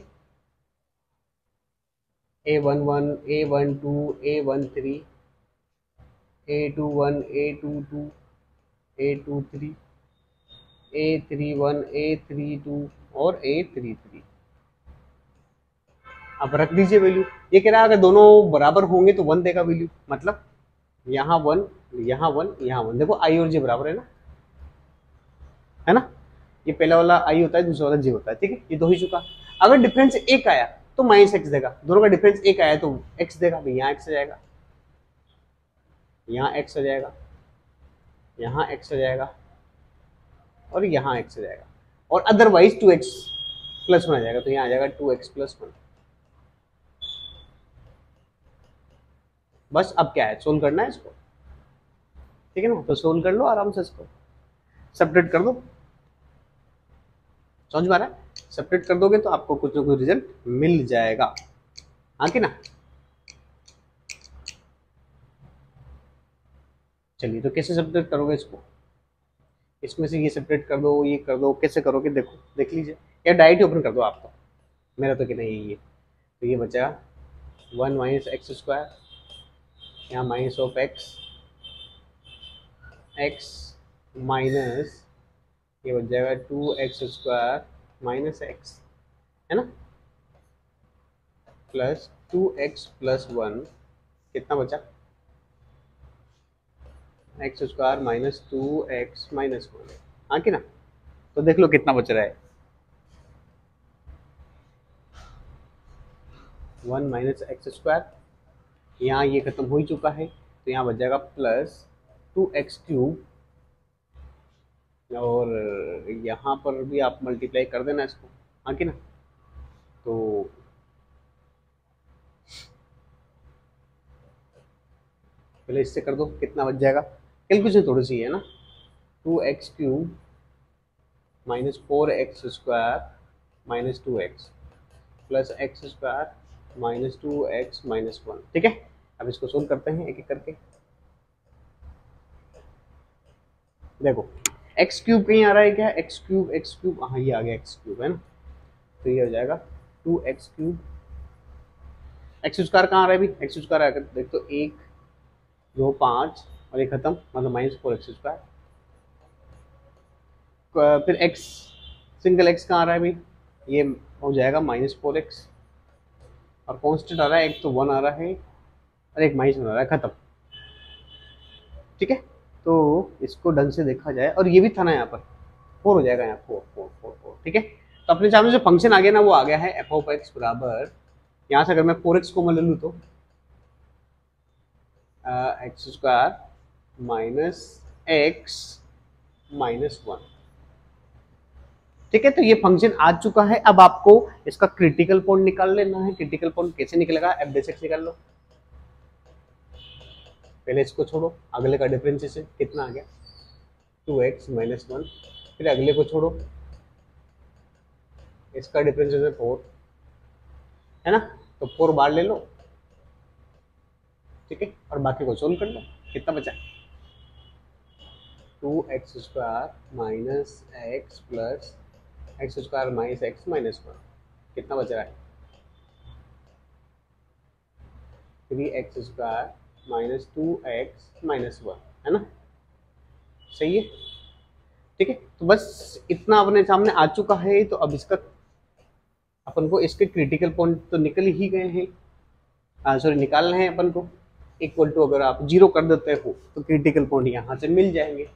a11 a12 a13 a21 a22 a23 a31 a32 और a33। अब रख दीजिए वैल्यू। ये कह रहा है अगर दोनों बराबर होंगे तो 1 देगा वैल्यू, मतलब यहाँ 1 यहाँ 1 यहाँ 1। देखो आई और जे बराबर है ना। ये पहला वाला आई होता है, दूसरा वाला जे होता है। ठीक है, ये तो हो ही चुका। अगर डिफरेंस 1 आया तो -x देगा, दोनों का डिफरेंस 1 आया तो x देगा। यहाँ x आ जाएगा, यहाँ x आ जाएगा, यहाँ x आ जाएगा और यहाँ x आ जाएगा, और अदरवाइज 2x + 1 आ जाएगा, तो यहाँ आ जाएगा 2x + 1। बस अब क्या है, सोल्व करना है इसको, ठीक है ना। तो सोल्व कर लो आराम से, इसको सेपरेट कर दो, समझ में आ रहा है। सेपरेट कर दोगे तो आपको कुछ ना कुछ रिजल्ट मिल जाएगा, हाँ कि ना। चलिए तो कैसे सेपरेट करोगे इसको, इसमें से ये सेपरेट कर दो, ये कर दो, कैसे करोगे देखो, देख लीजिए, या डायरेक्ट ओपन कर दो आप, तो मेरा तो कि नहीं ये, तो ये बचेगा 1 माइनस एक्स स्क्वायर, यहाँ minus of x, x minus ये बच जाएगा 2x स्क्वायर माइनस एक्स, है ना, प्लस 2x प्लस 1, कितना बचा, x square minus 2x minus 1, हाँ कि ना। तो देख लो कितना बच रहा है, 1 माइनस एक्स स्क्वायर, यहाँ ये खत्म हो ही चुका है, तो यहाँ बच जाएगा प्लस 2x क्यूब, और यहाँ पर भी आप मल्टीप्लाई कर देना इसको, हाँ कि ना। तो पहले इससे कर दो, कितना बच जाएगा, कैलकुलेशन थोड़ी सी है ना, 2x cube minus 4x square minus 2x plus x square minus 2x minus 1, ठीक है। अब इसको सोल्व करते हैं एक एक करके, देखो एक्स क्यूब कहीं आ रहा है क्या, एक्स क्यूब, हाँ ये आ गया एक्स क्यूब, है ना। तो ये हो जाएगा 2x क्यूब, एक्स स्क्वायर कहाँ आ रहा है अभी, एक्स स्क्वायर आकर देख तो 1 2 5 और ये खत्म, मतलब माइनस 4x स्क्वायर, फिर x सिंगल x कहाँ आ रहा है अभी, ये हो जाएगा माइनस 4x, और कांस्टेंट आ रहा है, एक तो 1 आ रहा है और एक माइनस 1 आ रहा है, खत्म, ठीक है। तो इसको ढंग से देखा जाए, और ये भी था ना यहाँ पर 4 हो जाएगा, यहाँ 4 4 4 4, ठीक है। तो अपने सामने जो फंक्शन आ गया ना, वो आ गया है एफ ऑफ एक्स बराबर, यहाँ से अगर मैं 4x को मैं ले लूँ तो x square minus x minus 1, ठीक है। तो ये फंक्शन आ चुका है, अब आपको इसका क्रिटिकल पॉइंट निकाल लेना है। क्रिटिकल पॉइंट कैसे निकलेगा, एफ बेस एक्स निकाल लो, पहले इसको छोड़ो, अगले का डिफरेंशिएशन कितना आ गया 2x माइनस 1, फिर अगले को छोड़ो, इसका डिफरेंशिएशन 4 है ना, तो 4 बार ले लो, ठीक है, और बाकी को सोल्व कर लो, कितना बचा 2x square minus x plus x square minus x minus 1, कितना बच रहा है 3x square minus 2x minus 1, है ना, सही है, ठीक है। तो बस इतना अपने सामने आ चुका है, तो अब इसका अपन को इसके क्रिटिकल पॉइंट तो निकल ही गए हैं, सॉरी निकालना है अपन को, इक्वल टू अगर आप 0 कर देते हो तो क्रिटिकल पॉइंट यहाँ से मिल जाएंगे,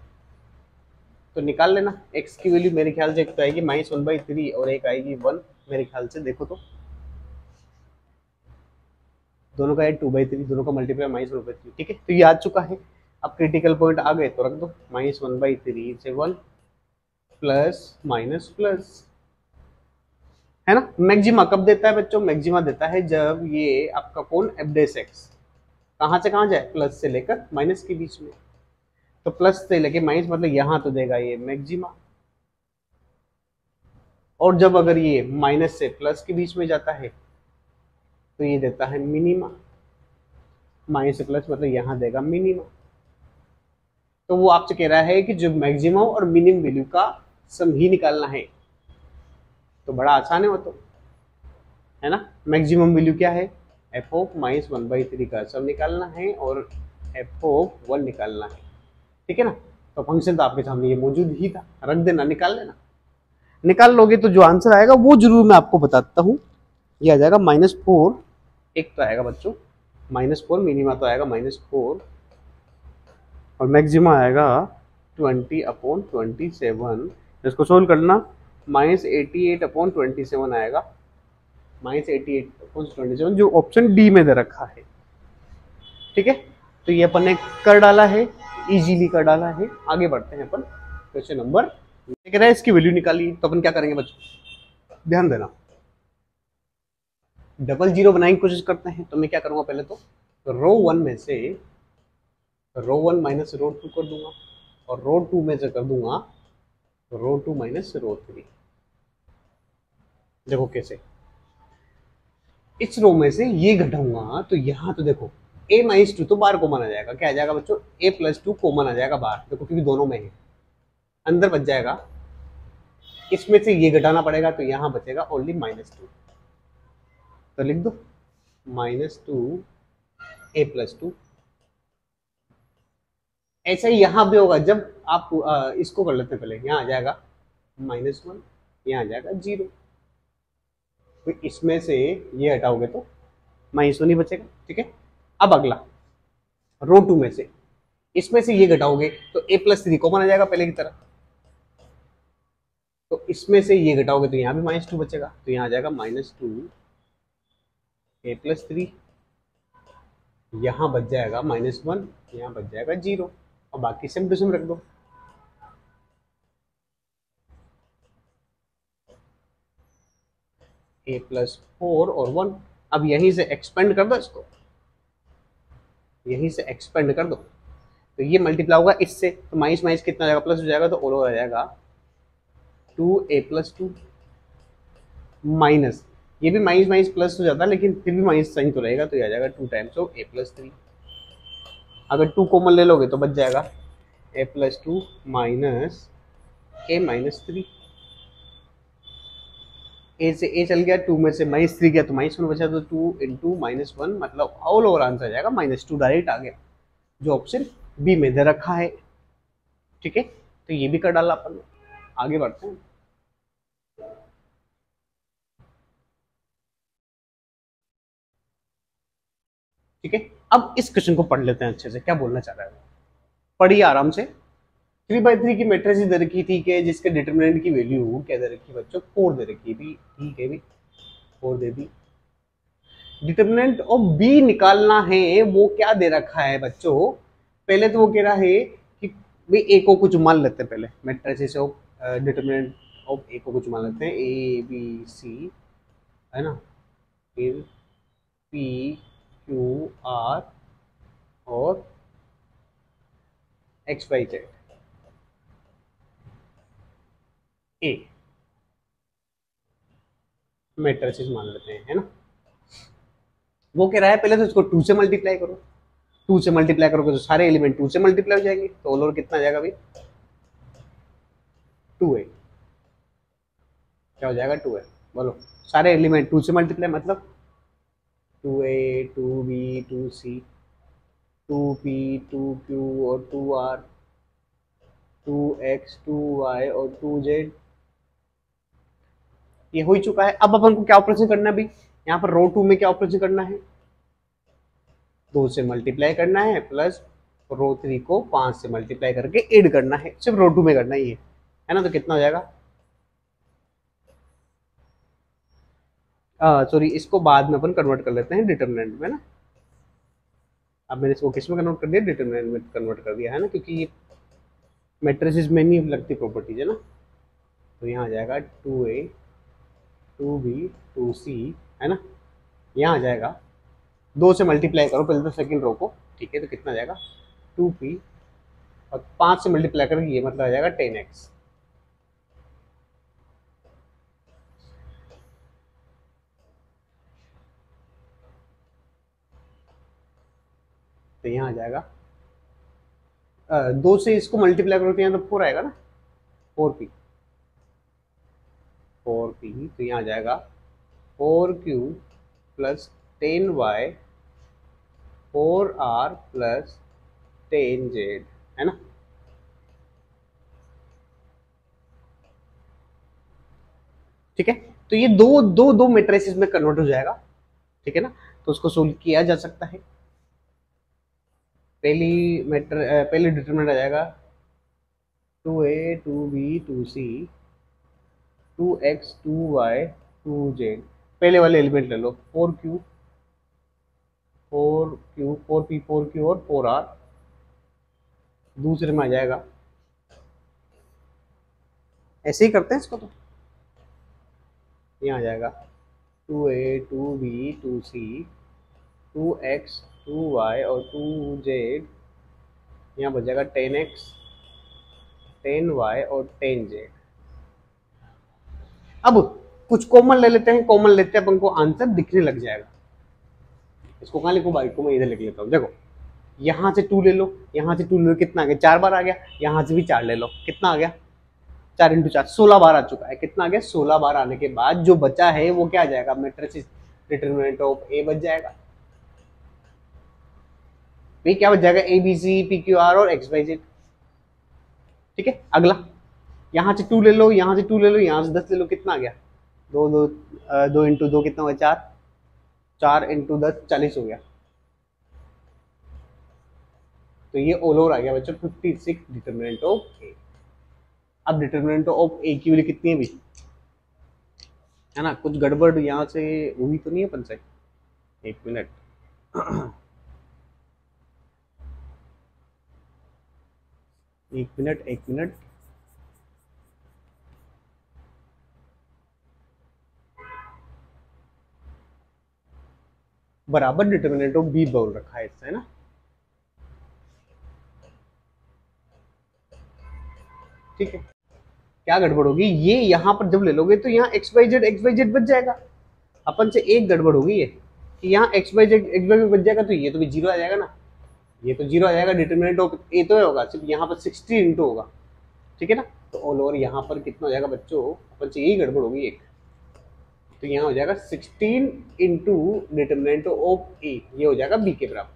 तो निकाल लेना। x की वैल्यू मेरे ख्याल से एक तो आएगी -1/3 और एक आएगी 1, मेरे ख्याल से देखो तो दोनों का है 2/3, दोनों का मल्टीप्लाई -1/3, ठीक है। तो ये आ चुका है, अब क्रिटिकल पॉइंट आ गए तो रख दो, -1/3 से 1 प्लस माइनस प्लस, है ना। मैक्सिमा कब देता है बच्चों, मैक्सिमा देता है जब ये आपका कौन एफ डेस एक्स कहाँ से कहाँ जाए, प्लस से लेकर माइनस के बीच में, तो प्लस से लेके माइनस मतलब यहाँ तो देगा ये मैक्सिमा, और जब अगर ये माइनस से प्लस के बीच में जाता है तो ये देता है मिनिमा, माइनस से प्लस मतलब यहाँ देगा मिनिमा। तो वो आपसे कह रहा है कि जो मैक्सिमम और मिनिमम वैल्यू का सम ही निकालना है, तो बड़ा आसान है वो तो, है ना। मैक्सिमम वैल्यू क्या है, एफ ऑफ -1/3 का सम निकालना है और एफ ऑफ 1 निकालना है, ठीक है ना। तो फंक्शन तो आपके सामने ये मौजूद ही था, रख देना, निकाल लेना, निकाल लोगे तो जो आंसर आएगा वो जरूर मैं आपको बताता हूँ, ये आ जाएगा -4, एक तो आएगा बच्चों -4, मिनिमा तो आएगा -4 और मैक्सिमा आएगा 20/27, इसको सोल्व करना -88/27 आएगा, -88/27 जो ऑप्शन डी में दे रखा है, ठीक है। तो ये अपन ने कर डाला है, इजीली कर डाला है। आगे बढ़ते हैं अपन क्वेश्चन नंबर, कह रहा है इसकी वैल्यू निकाली, तो अपन क्या करेंगे बच्चों, ध्यान देना, डबल जीरो बनाने की कोशिश करते हैं। तो मैं क्या करूंगा, पहले तो तो रो वन में से रो वन माइनस रो टू कर दूंगा, और रो टू में से कर दूंगा रो टू माइनस रो थ्री। देखो कैसे, इस रो में से ये घटाऊंगा तो यहाँ तो देखो a माइनस टू तो बाहर कॉमन आ जाएगा, क्या आ जाएगा बच्चों, a प्लस टू कॉमन आ जाएगा बाहर, देखो क्योंकि दोनों में है, अंदर बच जाएगा, इसमें से ये घटाना पड़ेगा तो यहाँ बचेगा ओनली माइनस टू, तो लिख दो minus two A plus to. ऐसा ही यहां भी होगा, जब आप इसको कर लेते हैं पहले, यहाँ आ जाएगा माइनस वन, यहाँ आ जाएगा जीरो, तो इसमें से ये हटाओगे तो माइनस वन ही बचेगा। ठीक है, अब अगला रो टू में से, इसमें से ये घटाओगे तो ए प्लस थ्री कॉमन आ जाएगा पहले की तरह, तो इसमें से ये घटाओगे तो यहाँ भी माइनस टू बचेगा, तो यहाँ आ जाएगा minus two A plus three, यहाँ बच जाएगा माइनस वन, यहाँ बच जाएगा जीरो, और बाकी सेम टू सेम रख दो। ए प्लस फोर और वन, अब यहीं से एक्सपेंड कर दो इसको, यहीं से एक्सपेंड कर दो, तो ये मल्टीप्लाई होगा इससे, तो माइनस माइनस कितना आ जाएगा, प्लस हो जाएगा, तो ओवर आ जाएगा two A plus two minus, ये भी माइनस माइनस प्लस हो जाता है लेकिन फिर भी माइनस साइन तो रहेगा, तो ये आ जाएगा two times of A plus three. अगर टू कॉमन ले लोगे तो बच जाएगा ए प्लस टू माइनस ए माइनस थ्री, ए से ए चल गया, टू में से माइनस थ्री गया तो माइनस वन बचा, तो टू इंटू माइनस वन, मतलब ऑल ओवर आंसर आ जाएगा माइनस टू, डायरेक्ट आ गया जो ऑप्शन बी में दे रखा है। ठीक है, तो ये भी कर डाला अपन ने। आगे बढ़ते हैं। ठीक है, अब इस क्वेश्चन को पढ़ लेते हैं अच्छे से, क्या बोलना चाह रहा है, पढ़िए आराम से। थ्री बाई थ्री की मैट्रिक्स दे रखी थी कि जिसके डिटरमिनेंट की वैल्यू क्या दे रखी है बच्चों, फोर दे रखी है भी, ठीक है भी, फोर दे दी। डिटरमिनेंट ऑफ बी निकालना है, वो क्या दे रखा है बच्चों, पहले तो वो कह रहा है कि भाई ए को कुछ मान लेते हैं, पहले मैट्रिक्स ऑफ डिटरमिनेंट ऑफ ए को कुछ मान लेते हैं, ए बी सी है ना, फिर पी क्यू आर और एक्स वाई जेड, ए मैट्रिसेस मान लेते हैं, है ना। वो कह रहा है पहले तो इसको टू से मल्टीप्लाई करो, टू से मल्टीप्लाई करोगे तो सारे एलिमेंट टू से मल्टीप्लाई हो जाएंगे, तो ऑल ओवर कितना आ जाएगा भाई, टू ए, क्या हो जाएगा टू ए, बोलो सारे एलिमेंट टू से मल्टीप्लाई, मतलब two A two B two C two P two Q और two R two X two Y और टू जेड, ये हो ही चुका है। अब अपन को क्या ऑपरेशन करना है भाई, यहाँ पर रो टू में क्या ऑपरेशन करना है, दो से मल्टीप्लाई करना है, प्लस रो थ्री को पांच से मल्टीप्लाई करके ऐड करना है, सिर्फ रो टू में करना ही है ना, तो कितना हो जाएगा, सॉरी इसको बाद में अपन कन्वर्ट कर लेते हैं डिटरमिनेंट में ना, अब मैंने इसको किस में कन्वर्ट कर दिया, डिटरमिनेंट में कन्वर्ट कर दिया है ना, क्योंकि ये मैट्रिसेस में नहीं लगती प्रॉपर्टीज है ना, तो यहाँ आ जाएगा two A two B two C है ना, यहाँ आ जाएगा दो से मल्टीप्लाई करो पहले तो सेकंड रो को, ठीक है, तो कितना आ जाएगा टू पी, और पांच से मल्टीप्लाई करके ये मतलब आ जाएगा टेन एक्स, तो यहाँ आ जाएगा दो से इसको मल्टीप्लाई करो तो यहाँ तो फोर आएगा ना, फोर पी, फोर पी, तो यहाँ आ जाएगा four Q plus ten Y four R plus ten Z, है ना। ठीक है, तो ये दो दो दो मैट्रिसेस में कन्वर्ट हो जाएगा, ठीक है ना, तो उसको सोल्व किया जा सकता है। पहली डिटरमिनेंट आ जाएगा two A two B two C two X two Y two Z, पहले वाले एलिमेंट ले लो, four Q four P four Q और फोर आर, दूसरे में आ जाएगा, ऐसे ही करते हैं इसको, तो यहाँ आ जाएगा two A two B two C 2x 2y और 2z, यहाँ बच जाएगा 10x 10y और 10z। अब कुछ कॉमन ले लेते हैं, कॉमन लेते हैं अपन को आंसर दिखने लग जाएगा। इसको कहाँ लिखूं भाई को, मैं इधर लिख लेता हूँ। देखो यहाँ से 2 ले लो, यहाँ से 2 ले लो, कितना आ गया 4 बार आ गया। यहाँ से भी 4 ले लो, कितना आ गया 4 इंटू 4 16 बार आ चुका है। कितना आ गया 16 बार आने के बाद जो बचा है वो क्या आ जाएगा, मैट्रिक्स डिटरमिनेंट ऑफ ए बच जाएगा। भाई क्या बच जाएगा, A B C P Q R और एक्स वाई जेड। ठीक है, अगला यहाँ से 2 ले लो, यहाँ से 2 ले लो, यहाँ से 10 ले लो, कितना आ गया 2 इंटू 2 कितना हुआ 4, 4 इंटू 10 40 हो गया। तो ये ऑल ओवर आ गया बच्चों 56 डिटरमिनेंट ऑफ ए। अब डिटरमिनेंट ऑफ ए की वैल्यू कितनी है भी, है ना, कुछ गड़बड़ यहाँ से हुई तो नहीं है अपन से, एक मिनट एक मिनट बराबर डिटरमिनेंट ऑफ बी बोल रखा है इससे, है ना। ठीक है, क्या गड़बड़ होगी, ये यहाँ पर जब ले लोगे तो यहाँ एक्स वाई जेड बच जाएगा। अपन से एक गड़बड़ होगी ये कि यहाँ एक्स वाई जेड बच जाएगा, तो ये तो भी जीरो आ जाएगा ना, ये तो जीरो आ जाएगा। डिटरमिनेंट ऑफ ए तो होगा सिर्फ यहाँ पर 60 इंटू होगा, ठीक है ना। तो ऑल ओवर यहाँ पर कितना हो जाएगा बच्चों, अपन से यही गड़बड़ होगी एक, तो यहाँ हो जाएगा 16 इंटू डिटरमिनेंट ऑफ ए, ये हो जाएगा बी के बराबर।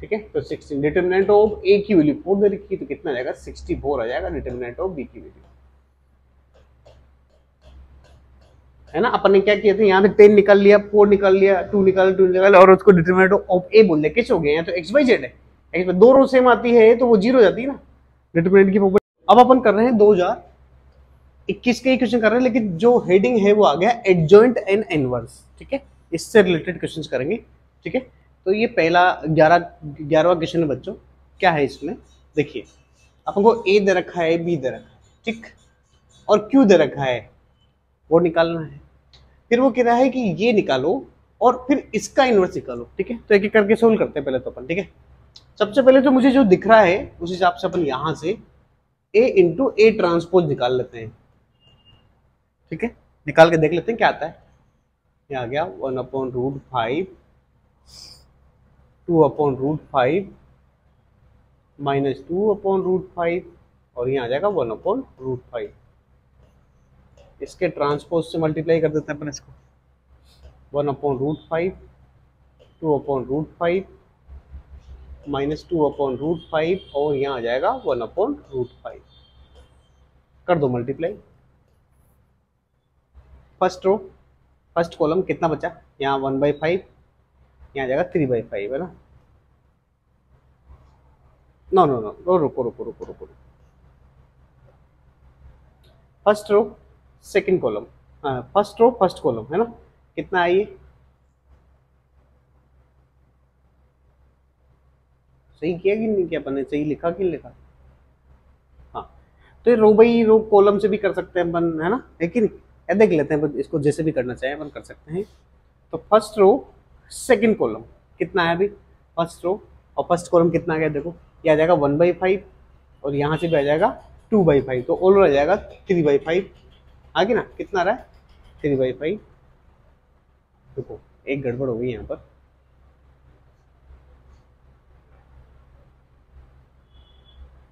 ठीक है, तो 16 डिटरमिनेंट ऑफ ए की वैल्यू 4 दे रखी, तो कितना आ जाएगा 64 आ जाएगा डिटरमिनेंट ऑफ बी की वैल्यू, है ना। अपन ने क्या किया था, यहाँ से 10 निकाल लिया, 4 निकाल लिया, 2 निकाल और उसको डिटरमिनेंट ऑफ ए बोल दिया। किस हो गए हैं, तो एक्स वाई जेड है, दो रो सेम आती है तो वो जीरो जाती है ना डिटरमिनेंट की प्रॉपर्टी। अब अपन कर रहे हैं 2021 के क्वेश्चन कर रहे हैं, लेकिन जो हेडिंग है वो आ गया एडजॉइंट एंड इनवर्स। ठीक है, इससे रिलेटेड क्वेश्चन करेंगे। ठीक है, तो ये पहला 11वां क्वेश्चन है बच्चों। क्या है इसमें, देखिए अपन को ए दे रखा है, बी दे रखा है, ठीक, और क्यू दे रखा है, वो निकालना है। फिर वो कह रहा है कि ये निकालो और फिर इसका इनवर्स निकालो। ठीक है, तो एक एक करके सोल्व करते हैं पहले तो अपन। ठीक है, सबसे पहले तो मुझे जो दिख रहा है उस हिसाब से अपन यहां से ए इंटू ए ट्रांसपोज निकाल लेते हैं। ठीक है, निकाल के देख लेते हैं क्या आता है। ये आ गया 1/√5 2/√5 -2/√5 और यहाँ आ जाएगा 1/√5। इसके ट्रांसपोज से मल्टीप्लाई कर देते हैं अपन इसको, 1/√5 2/√5 -2/√5 और यहाँ आ जाएगा 1/√5। कर दो multiply. First row first column कितना बचा, यहाँ 1/5, यहाँ जाएगा 3/5, है ना। नो नो नो रुको रुको रुको रुको, first row second column, first row first column, है ना। कितना है ये, सही किया कि नहीं किया अपन ने, सही लिखा कि नहीं लिखा। हाँ, तो ये रो बाई रो कॉलम से भी कर सकते हैं अपन, है ना, है कि नहीं। या देख लेते हैं इसको, जैसे भी करना चाहे अपन कर सकते हैं। तो फर्स्ट रो सेकंड कॉलम कितना है अभी, फर्स्ट रो और फर्स्ट कॉलम कितना आ गया, देखो ये आ जाएगा 1/5 और यहाँ से भी आ जाएगा 2/5, तो ऑल आ जाएगा 3/5। आगे ना कितना आ रहा है 3/5। देखो एक गड़बड़ हो गई यहाँ पर,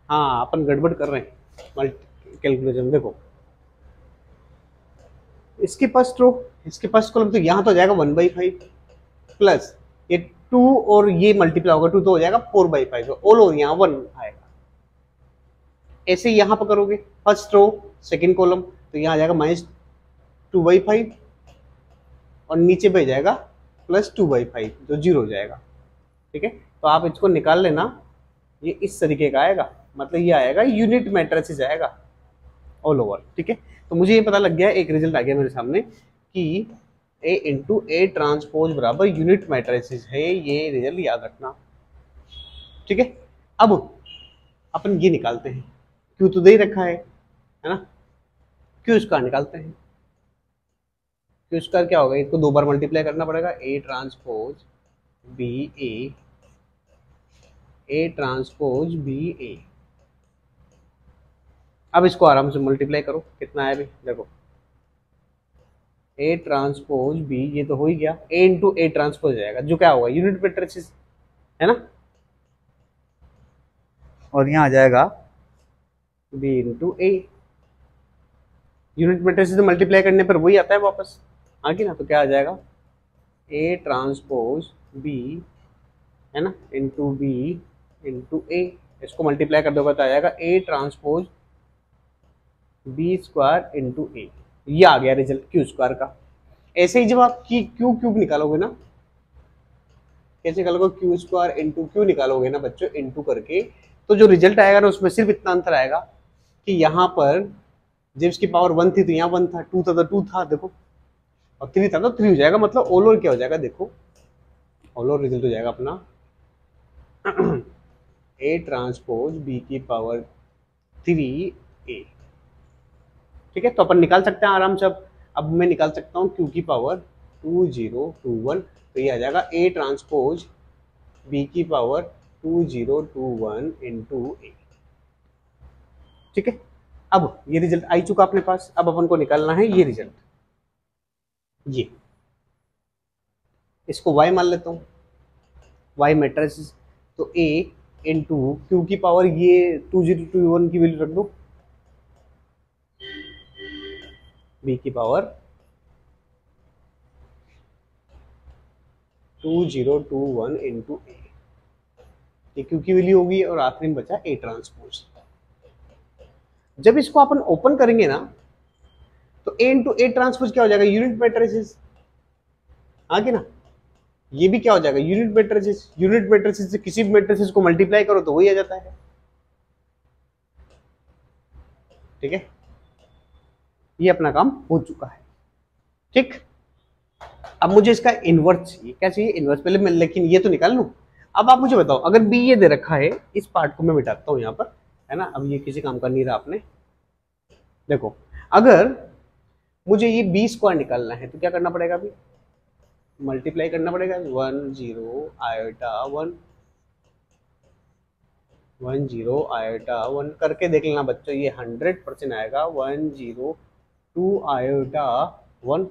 हाँ अपन गड़बड़ कर रहे हैं मल्टी कैलकुलेशन। देखो इसके फर्स्ट रो इसके फर्स्ट कॉलम, तो यहाँ तो आ जाएगा 1/5 प्लस ये 2 और ये मल्टीप्लाई होगा 2 तो हो जाएगा 4/5, तो ऑल ओवर यहाँ 1 आएगा। ऐसे यहाँ पर करोगे फर्स्ट रो सेकंड कॉलम, तो यहाँ आ जाएगा -2/5 और नीचे पे जाएगा +2/5 जो 0 हो जाएगा। ठीक है, तो आप इसको निकाल लेना, ये इस तरीके का आएगा, मतलब ये आएगा यूनिट मैट्रिसेस आएगा ऑल ओवर। ठीक है, तो मुझे ये पता लग गया, एक रिजल्ट आ गया मेरे सामने कि ए इंटू ए ट्रांसपोज बराबर यूनिट मैट्रिसेस है, ये रिजल्ट याद रखना। ठीक है, अब अपन ये निकालते हैं, क्यू तो दे रखा है ना, क्यू इसका निकालते हैं। क्यू स्क्वायर क्या होगा, इसको 2 बार मल्टीप्लाई करना पड़ेगा, A transpose B A transpose B A. अब इसको आराम से मल्टीप्लाई करो, कितना है अभी देखो, ए ट्रांसपोज बी, ये तो हो ही गया, ए इंटू ए ट्रांसपोज जाएगा, जो क्या होगा यूनिट मैट्रिक्स है ना, और यहाँ आ जाएगा बी इंटू ए। यूनिट मैट्रिक्स से मल्टीप्लाई करने पर वही आता है वापस आगे ना, तो क्या आ जाएगा ए ट्रांसपोज बी है ना इंटू बी इंटू ए। इसको मल्टीप्लाई कर दोगे तो आ जाएगा A transpose B square into A. ये आ गया रिजल्ट क्यू स्क्वायर का। ऐसे ही जब आप की क्यू क्यूब निकालोगे ना, कैसे निकालोगे, क्यू स्क्वायर इंटू क्यू निकालोगे ना बच्चों इंटू करके, तो जो रिजल्ट आएगा ना उसमें सिर्फ इतना अंतर आएगा कि यहाँ पर जब इसकी पावर 1 थी तो यहाँ 1 था, 2 था तो 2 था देखो, और 3 था तो 3 हो जाएगा, मतलब ऑल ओवर क्या हो जाएगा देखो, ऑल ओवर रिजल्ट हो जाएगा अपना ए ट्रांसपोज बी की पावर 3 ए। ठीक है, तो अपन निकाल सकते हैं आराम से। अब मैं निकाल सकता हूँ क्यू की पावर 2021, तो ये आ जाएगा ए ट्रांसपोज बी की पावर 2021 इंटू ए। ठीक है, अब ये रिजल्ट आ चुका अपने पास, अब अपन को निकालना है ये रिजल्ट, ये इसको y मान लेता हूँ, y मैट्रिक्स, तो a इंटू क्यू की पावर ये 2021 की वैल्यू रख दो, b की पावर 2021 इंटू ए, ये क्यू की वैल्यू होगी, और आखिरी में बचा ए ट्रांसपोज। जब इसको अपन ओपन करेंगे ना तो ए इंटू ए ट्रांसपोज क्या हो जाएगा, यूनिट मैट्रिक्स आगे ना, ये भी क्या हो जाएगा यूनिट मैट्रिक्स। यूनिट मैट्रिक्स से किसी भी मैट्रिक्स को मल्टीप्लाई करो तो वही आ जाता है। ठीक है, ये अपना काम हो चुका है। ठीक, अब मुझे इसका इनवर्स चाहिए, क्या चाहिए इनवर्स, पहले मैं लेकिन ये तो निकाल लूं। अब आप मुझे बताओ, अगर बी ये दे रखा है, इस पार्ट को मैं मिटाता हूं यहाँ पर, है ना, अब ये किसी काम का नहीं रहा आपने। देखो, अगर मुझे ये बी स्क्वायर निकालना है तो क्या करना पड़ेगा, अभी मल्टीप्लाई करना पड़ेगा, 1 0 आयोटा 1 1 0 आयोटा 1 करके देख लेना बच्चों, ये 100% आएगा 1 0 2 आयोटा 1,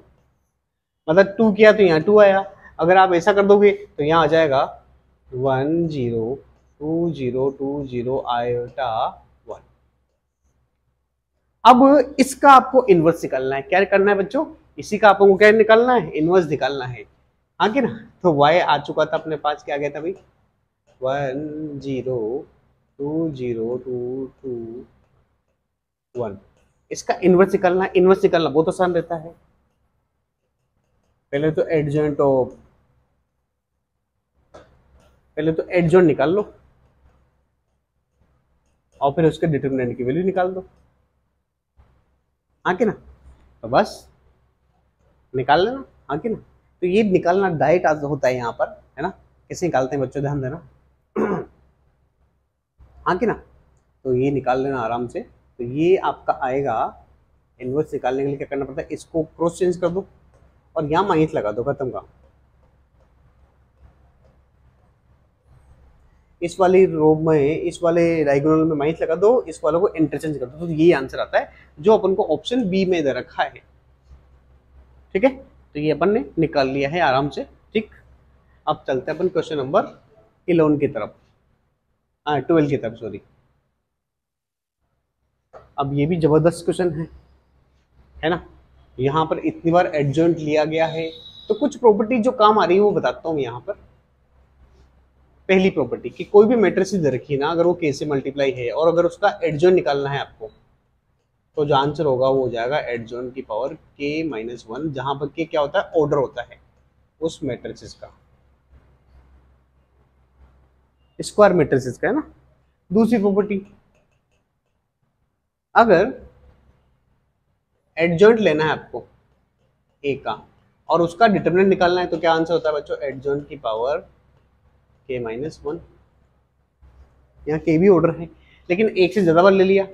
मतलब 2 किया तो यहाँ 2 आया। अगर आप ऐसा कर दोगे तो यहाँ आ जाएगा 1 0 2 0 2 0 आयोटा 1। अब इसका आपको इनवर्स निकालना है, क्या करना है बच्चों, इसी का आपको क्या निकालना है, इनवर्स निकालना है आगे ना। तो y आ चुका था अपने पास, क्या आ गया था भाई 1 0 2 0 2 2 1। इसका इनवर्स निकालना है, इनवर्स निकालना बहुत आसान रहता है। पहले तो एडजॉइंट निकाल लो, और फिर उसके डिटरमिनेंट की वैल्यू निकाल दो आगे ना, तो बस निकाल लेना आगे ना। तो ये निकालना डायरेक्ट होता है यहाँ पर, है ना, कैसे निकालते हैं बच्चों, ध्यान देना आगे ना। तो ये निकाल लेना आराम से। तो ये आपका आएगा, इनवर्स निकालने के लिए क्या करना पड़ता है, इसको क्रॉस चेंज कर दो और यहाँ माइनस लगा दो, खत्म का। इस वाली रो में, इस वाले डायगोनल में माइनस लगा दो, इस वालों को इंटरचेंज कर दो, तो ये आंसर आता है जो अपन को ऑप्शन बी में दे रखा है। ठीक है, तो ये अपन ने निकाल लिया है आराम से। ठीक, अब चलते हैं अपन क्वेश्चन नंबर 11 की तरफ, 12 की तरफ सॉरी। अब ये भी जबरदस्त क्वेश्चन है ना। यहाँ पर इतनी बार एडजॉइंट लिया गया है, तो कुछ प्रॉपर्टी जो काम आ रही है वो बताता हूँ यहाँ पर। पहली प्रॉपर्टी कि कोई भी मैट्रिक्स दे रखी है ना, अगर वो के से मल्टीप्लाई है और अगर उसका एडजॉइंट निकालना है आपको, तो जो आंसर होगा वो हो जाएगा एडजॉइंट की पावर k - 1, जहां पर k क्या होता है, ऑर्डर होता है उस मैट्रिक्स का, स्क्वायर मैट्रिक्स का, है ना। दूसरी प्रॉपर्टी, अगर एडजॉइंट लेना है आपको a का और उसका डिटरमिनेंट निकालना है, तो क्या आंसर होता है बच्चों, एडजॉइंट की पावर k - 1। यहाँ k भी ऑर्डर है, लेकिन एक से ज्यादा बार ले लिया,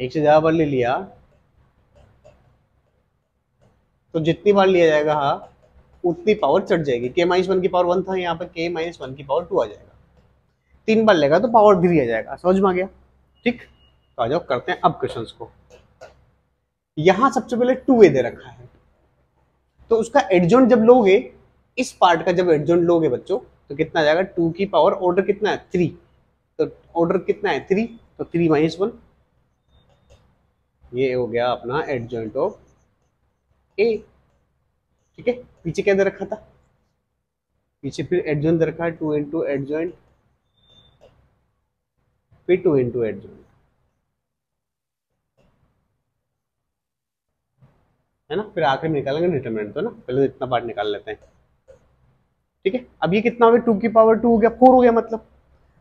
एक से ज्यादा बार ले लिया तो जितनी बार लिया जाएगा उतनी पावर चढ़ जाएगी। के माइनस वन की पावर वन था, यहाँ पे के माइनस वन की पावर टू आ जाएगा। 3 बार लेगा तो पावर 3 आ जाएगा। समझ में आ गया? ठीक, तो आ जाओ करते हैं अब क्वेश्चन को। यहां सबसे पहले 2a दे रखा है, तो उसका एडजॉइंट जब लोगे, इस पार्ट का जब एडजॉइंट लोगे बच्चों, तो कितना आ जाएगा? 2 की पावर ऑर्डर कितना है? 3। तो ऑर्डर कितना है? 3। तो 3 माइनस 1, ये हो गया अपना एडजॉइंट ऑफ ए। ठीक है, पीछे क्या दे रखा था? पीछे फिर एडजॉइंट दे रखा है 2 इंटू एडजॉइंट, फिर 2 इंटू एडजॉइंट, है ना। फिर आखिर में निकालेंगे डिटरमिनेंट, तो ना पहले इतना पार्ट निकाल लेते हैं। ठीक है, अब ये कितना हो गया? 2 की पावर 2 हो गया, 4 हो गया मतलब।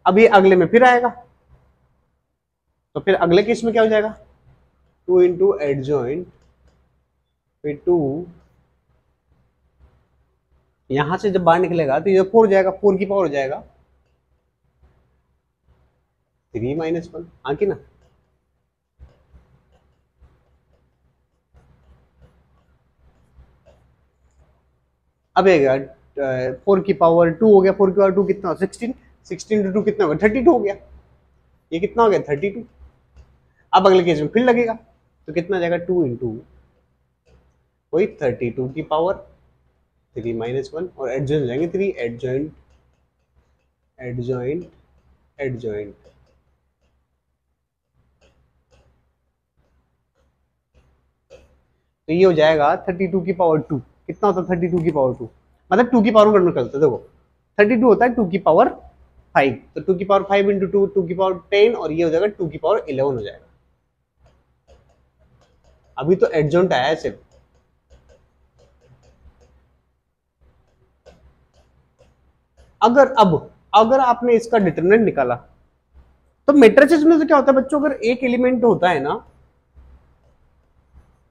अब ये अगले में फिर आएगा, तो फिर अगले केस में क्या हो जाएगा? 2 इंटू एडजॉइंट, फिर 2, यहां से जब बाहर निकलेगा तो ये 4 हो जाएगा, 4 की पावर हो जाएगा 3 माइनस 1। हाँ कि ना? अब आएगा 4 की पावर 2 हो गया, 4 की पावर 2 कितना? 16। 16 टू 2 कितना होगा? 32 हो गया। ये कितना हो गया? 32। अब अगले केस में फिर लगेगा, तो कितना आ जाएगा? 2 इंटू वही 32 की पावर 3 माइनस 1, और एडजॉइंट जाएंगे 3, एडजॉइंट एडजॉइंट एडजॉइंट, तो ये हो जाएगा 32 की पावर 2। कितना होता है 32 की पावर 2? मतलब 2 की पावर कन्वर्ट करते हैं। देखो 32 होता है 2 की पावर 5, तो 2 की पावर 5 इंटू 2, 2 की पावर 10, और ये हो जाएगा 2 की पावर 11 हो जाएगा। अभी तो एडजॉइंट आया है सिर्फ। अगर आपने इसका डिटरमिनेंट निकाला, तो मैट्रिसेस में तो क्या होता है बच्चों, अगर एक एलिमेंट होता है ना,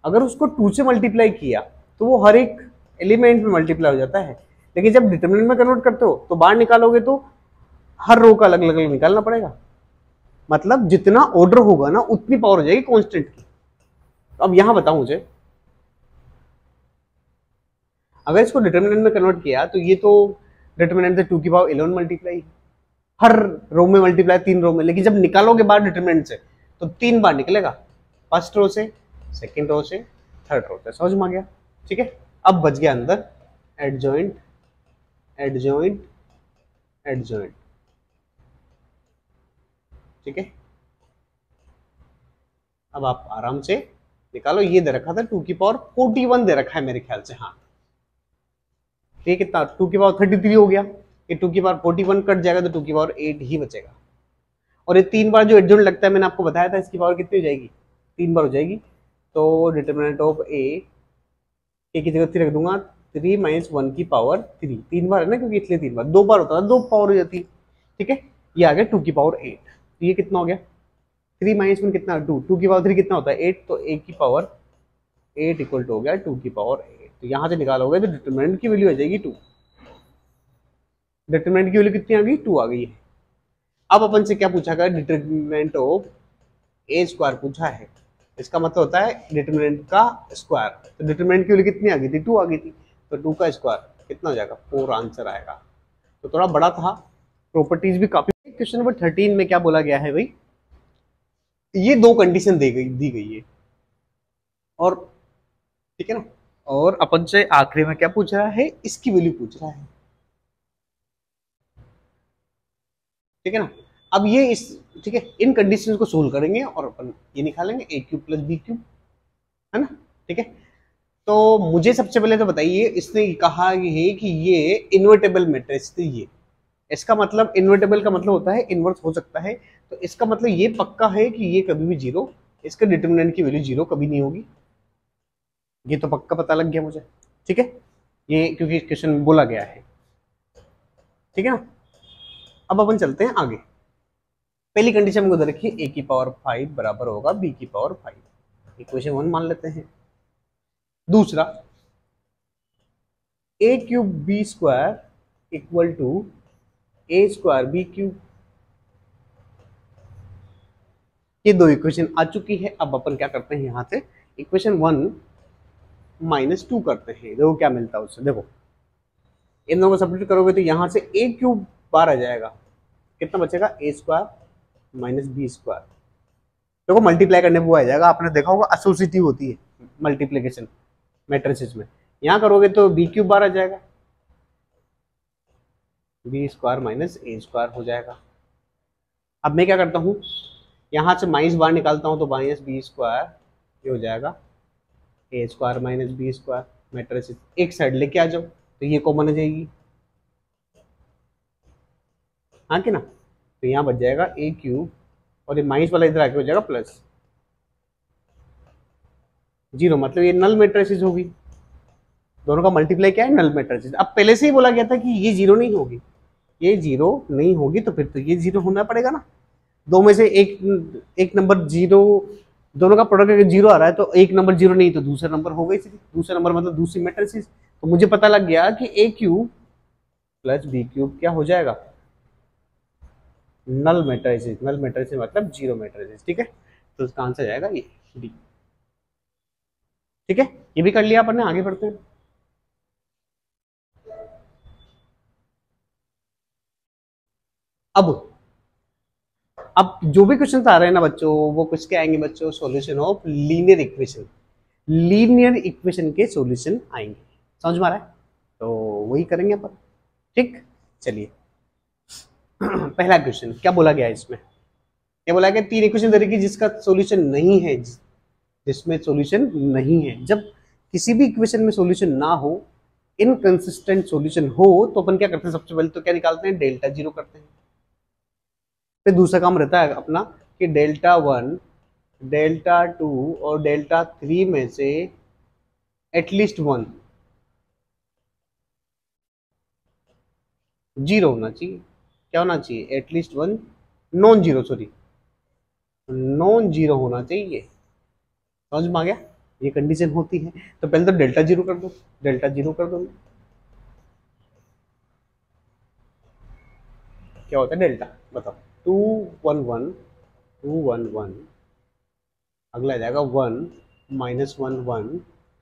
अगर उसको 2 से मल्टीप्लाई किया तो वो हर एक एलिमेंट में मल्टीप्लाई हो जाता है। लेकिन जब डिटरमिनेंट में कन्वर्ट करते हो तो बाहर निकालोगे तो हर रो का अलग अलग निकालना पड़ेगा। मतलब जितना ऑर्डर होगा ना उतनी पावर हो जाएगी कांस्टेंट की। तो अब यहां बताऊं मुझे, अगर इसको डिटरमिनेंट में कन्वर्ट किया तो ये तो डिटरमिनेंट से 2 की पावर 11 मल्टीप्लाई, हर रो में मल्टीप्लाई 3 रो में। लेकिन जब निकालोगे बाहर डिटरमिनेंट से तो 3 बार निकलेगा, फर्स्ट रो से, सेकेंड रो से, थर्ड रो से। समझ में आ गया? ठीक है, अब बच गया अंदर एडजॉइंट एडजॉइंट एडजॉइंट। ठीक है, अब आप आराम से निकालो। ये दे रखा था 2 की पावर 41 दे रखा है मेरे ख्याल से। हाँ, ये कितना? 2 की पावर 33 हो गया। ये 2 की पावर 41 कट जाएगा तो 2 की पावर 8 ही बचेगा। और ये 3 बार जो एडजॉइंट लगता है, मैंने आपको बताया था, इसकी पावर कितनी हो जाएगी? 3 बार हो जाएगी। तो डिटरमिनेंट ऑफ ए की जगह 3 रख दूंगा, 3 माइनस 1 की पावर 3। 3 बार है ना, क्योंकि इसलिए 3 बार, 2 बार होता था 2 पावर हो जाती। ठीक है, ये आ गया 2 की पावर 8। तो ये कितना हो गया? 3 माइनस 1 कितना? 2। 2 की पावर 3 कितना होता है? 8। तो ए की पावर 8 इक्वल टू हो गया 2 की पावर 8। तो यहां से निकालोगे तो डिटरमिनेंट की वैल्यू आ जाएगी 2। डिटरमिनेंट की वैल्यू कितनी आ गई? 2 आ गई है। अब अपन से क्या पूछा गया? डिटरमिनेंट ऑफ ए स्क्वायर पूछा है। इसका मतलब होता है डिटरमिनेंट का स्क्वायर। तो डिटरमिनेंट की वैल्यू कितनी आ गई थी? 2 आ गई थी। तो 2 का स्क्वायर कितना हो जाएगा? 4 आंसर आएगा। तो थोड़ा बड़ा था, प्रॉपर्टीज भी काफी। क्वेश्चन नंबर 13 में क्या बोला गया है भाई? ये दो कंडीशन दी गई है, और ठीक है ना, और अपन से आखिरी में क्या पूछ रहा है? इसकी वैल्यू पूछ रहा है। ठीक है ना, अब ये इस, ठीक है, इन कंडीशंस को सोल्व करेंगे और अपन ये निकालेंगे a cube plus B cube, है ना। ठीक है, तो मुझे सबसे पहले तो बताइए, इसने कहा है कि ये इन्वर्टेबल मैट्रिक्स थी। ये इसका मतलब, इन्वर्टेबल का मतलब होता है इन्वर्स हो सकता है। तो इसका मतलब ये पक्का है कि ये कभी भी जीरो, इसका डिटरमिनेंट की वैल्यू जीरो कभी नहीं होगी। ये तो पक्का पता लग गया मुझे। ठीक है, ये क्योंकि क्वेश्चन में बोला गया है। ठीक है ना, अब अपन चलते हैं आगे। पहली कंडीशन में उधर रखिए, a की पावर 5 बराबर होगा b की पावर 5। इक्वेशन 1 मान लेते हैं। दूसरा, a cube B square equal to a square B cube. ये दो इक्वेशन आ चुकी है। अब अपन क्या करते हैं, यहाँ से इक्वेशन 1 -2 करते हैं। देखो क्या मिलता है उससे। देखो इन दोनों को सब्स्टिट्यूट करोगे तो यहाँ से a क्यूब बार आ जाएगा, कितना बचेगा a square minus B square. देखो मल्टीप्लाई करने पे वो आ जाएगा, आपने देखा होगा एसोसिएटिव होती है मल्टीप्लिकेशन मैट्रिसेस में। यहाँ करोगे तो बी क्यूब बार आ जाएगा, बी स्क्वायर माइनस ए स्क्वायर हो जाएगा। अब मैं क्या करता हूँ, यहाँ से माइनस बार निकालता हूँ तो माइनस बी स्क्वायर ये हो जाएगा A square minus B square. Matrices एक साइड लेके आ जाओ तो ये कॉमन आ जाएगी, हाँ कि ना। तो यहाँ बच जाएगा ए क्यूब और ये माइनस वाला इधर आके हो जाएगा प्लस जीरो, मतलब ये नल मैट्रिसेस होगी। दोनों का मल्टीप्लाई क्या है, नल मैट्रिसेस। अब पहले से ही बोला गया था कि ये जीरो नहीं होगी, ये जीरो नहीं होगी तो फिर तो ये जीरो होना पड़ेगा ना। दो में से एक नंबर जीरो, दोनों का प्रोडक्ट अगर जीरो आ रहा है तो एक नंबर जीरो नहीं तो दूसरा नंबर होगा ही। दूसरा नंबर मतलब दूसरी मैट्रिसेस। तो मुझे पता लग गया कि ए क्यूब प्लस बी क्यूब क्या हो जाएगा, नल मैट्रिसेस। नल मैट्रिसेस मतलब जीरो मैट्रिसेस, ठीक है। तो इसका आंसर जाएगा ये डी, ठीक है। ये भी कर लिया अपन ने, आगे बढ़ते हैं। अब जो भी क्वेश्चन आ रहे हैं ना बच्चों, वो कुछ के आएंगे बच्चों, solution of linear equation. Linear equation के सॉल्यूशन आएंगे, समझ में आ रहा है। तो वही करेंगे अपन, ठीक। चलिए पहला क्वेश्चन क्या बोला गया है इसमें, क्या बोला गया, तीन इक्वेशन दे रखी जिसका सॉल्यूशन नहीं है, जिसमें सॉल्यूशन नहीं है। जब किसी भी इक्वेशन में सॉल्यूशन ना हो, इनकंसिस्टेंट सॉल्यूशन हो, तो अपन क्या करते हैं, सबसे पहले तो क्या निकालते हैं, डेल्टा जीरो करते हैं। फिर दूसरा काम रहता है अपना कि डेल्टा 1, डेल्टा 2 और डेल्टा 3 में से एटलीस्ट 1 जीरो होना चाहिए। क्या होना चाहिए, at least 1 non zero, sorry non zero होना चाहिए। समझ में आ गया, ये कंडीशन होती है। तो पहले तो डेल्टा जीरो कर दो, डेल्टा जीरो कर दो। क्या होता है डेल्टा, बताओ। 2 1 1 2 1 1, अगला आ जाएगा 1 माइनस 1 1,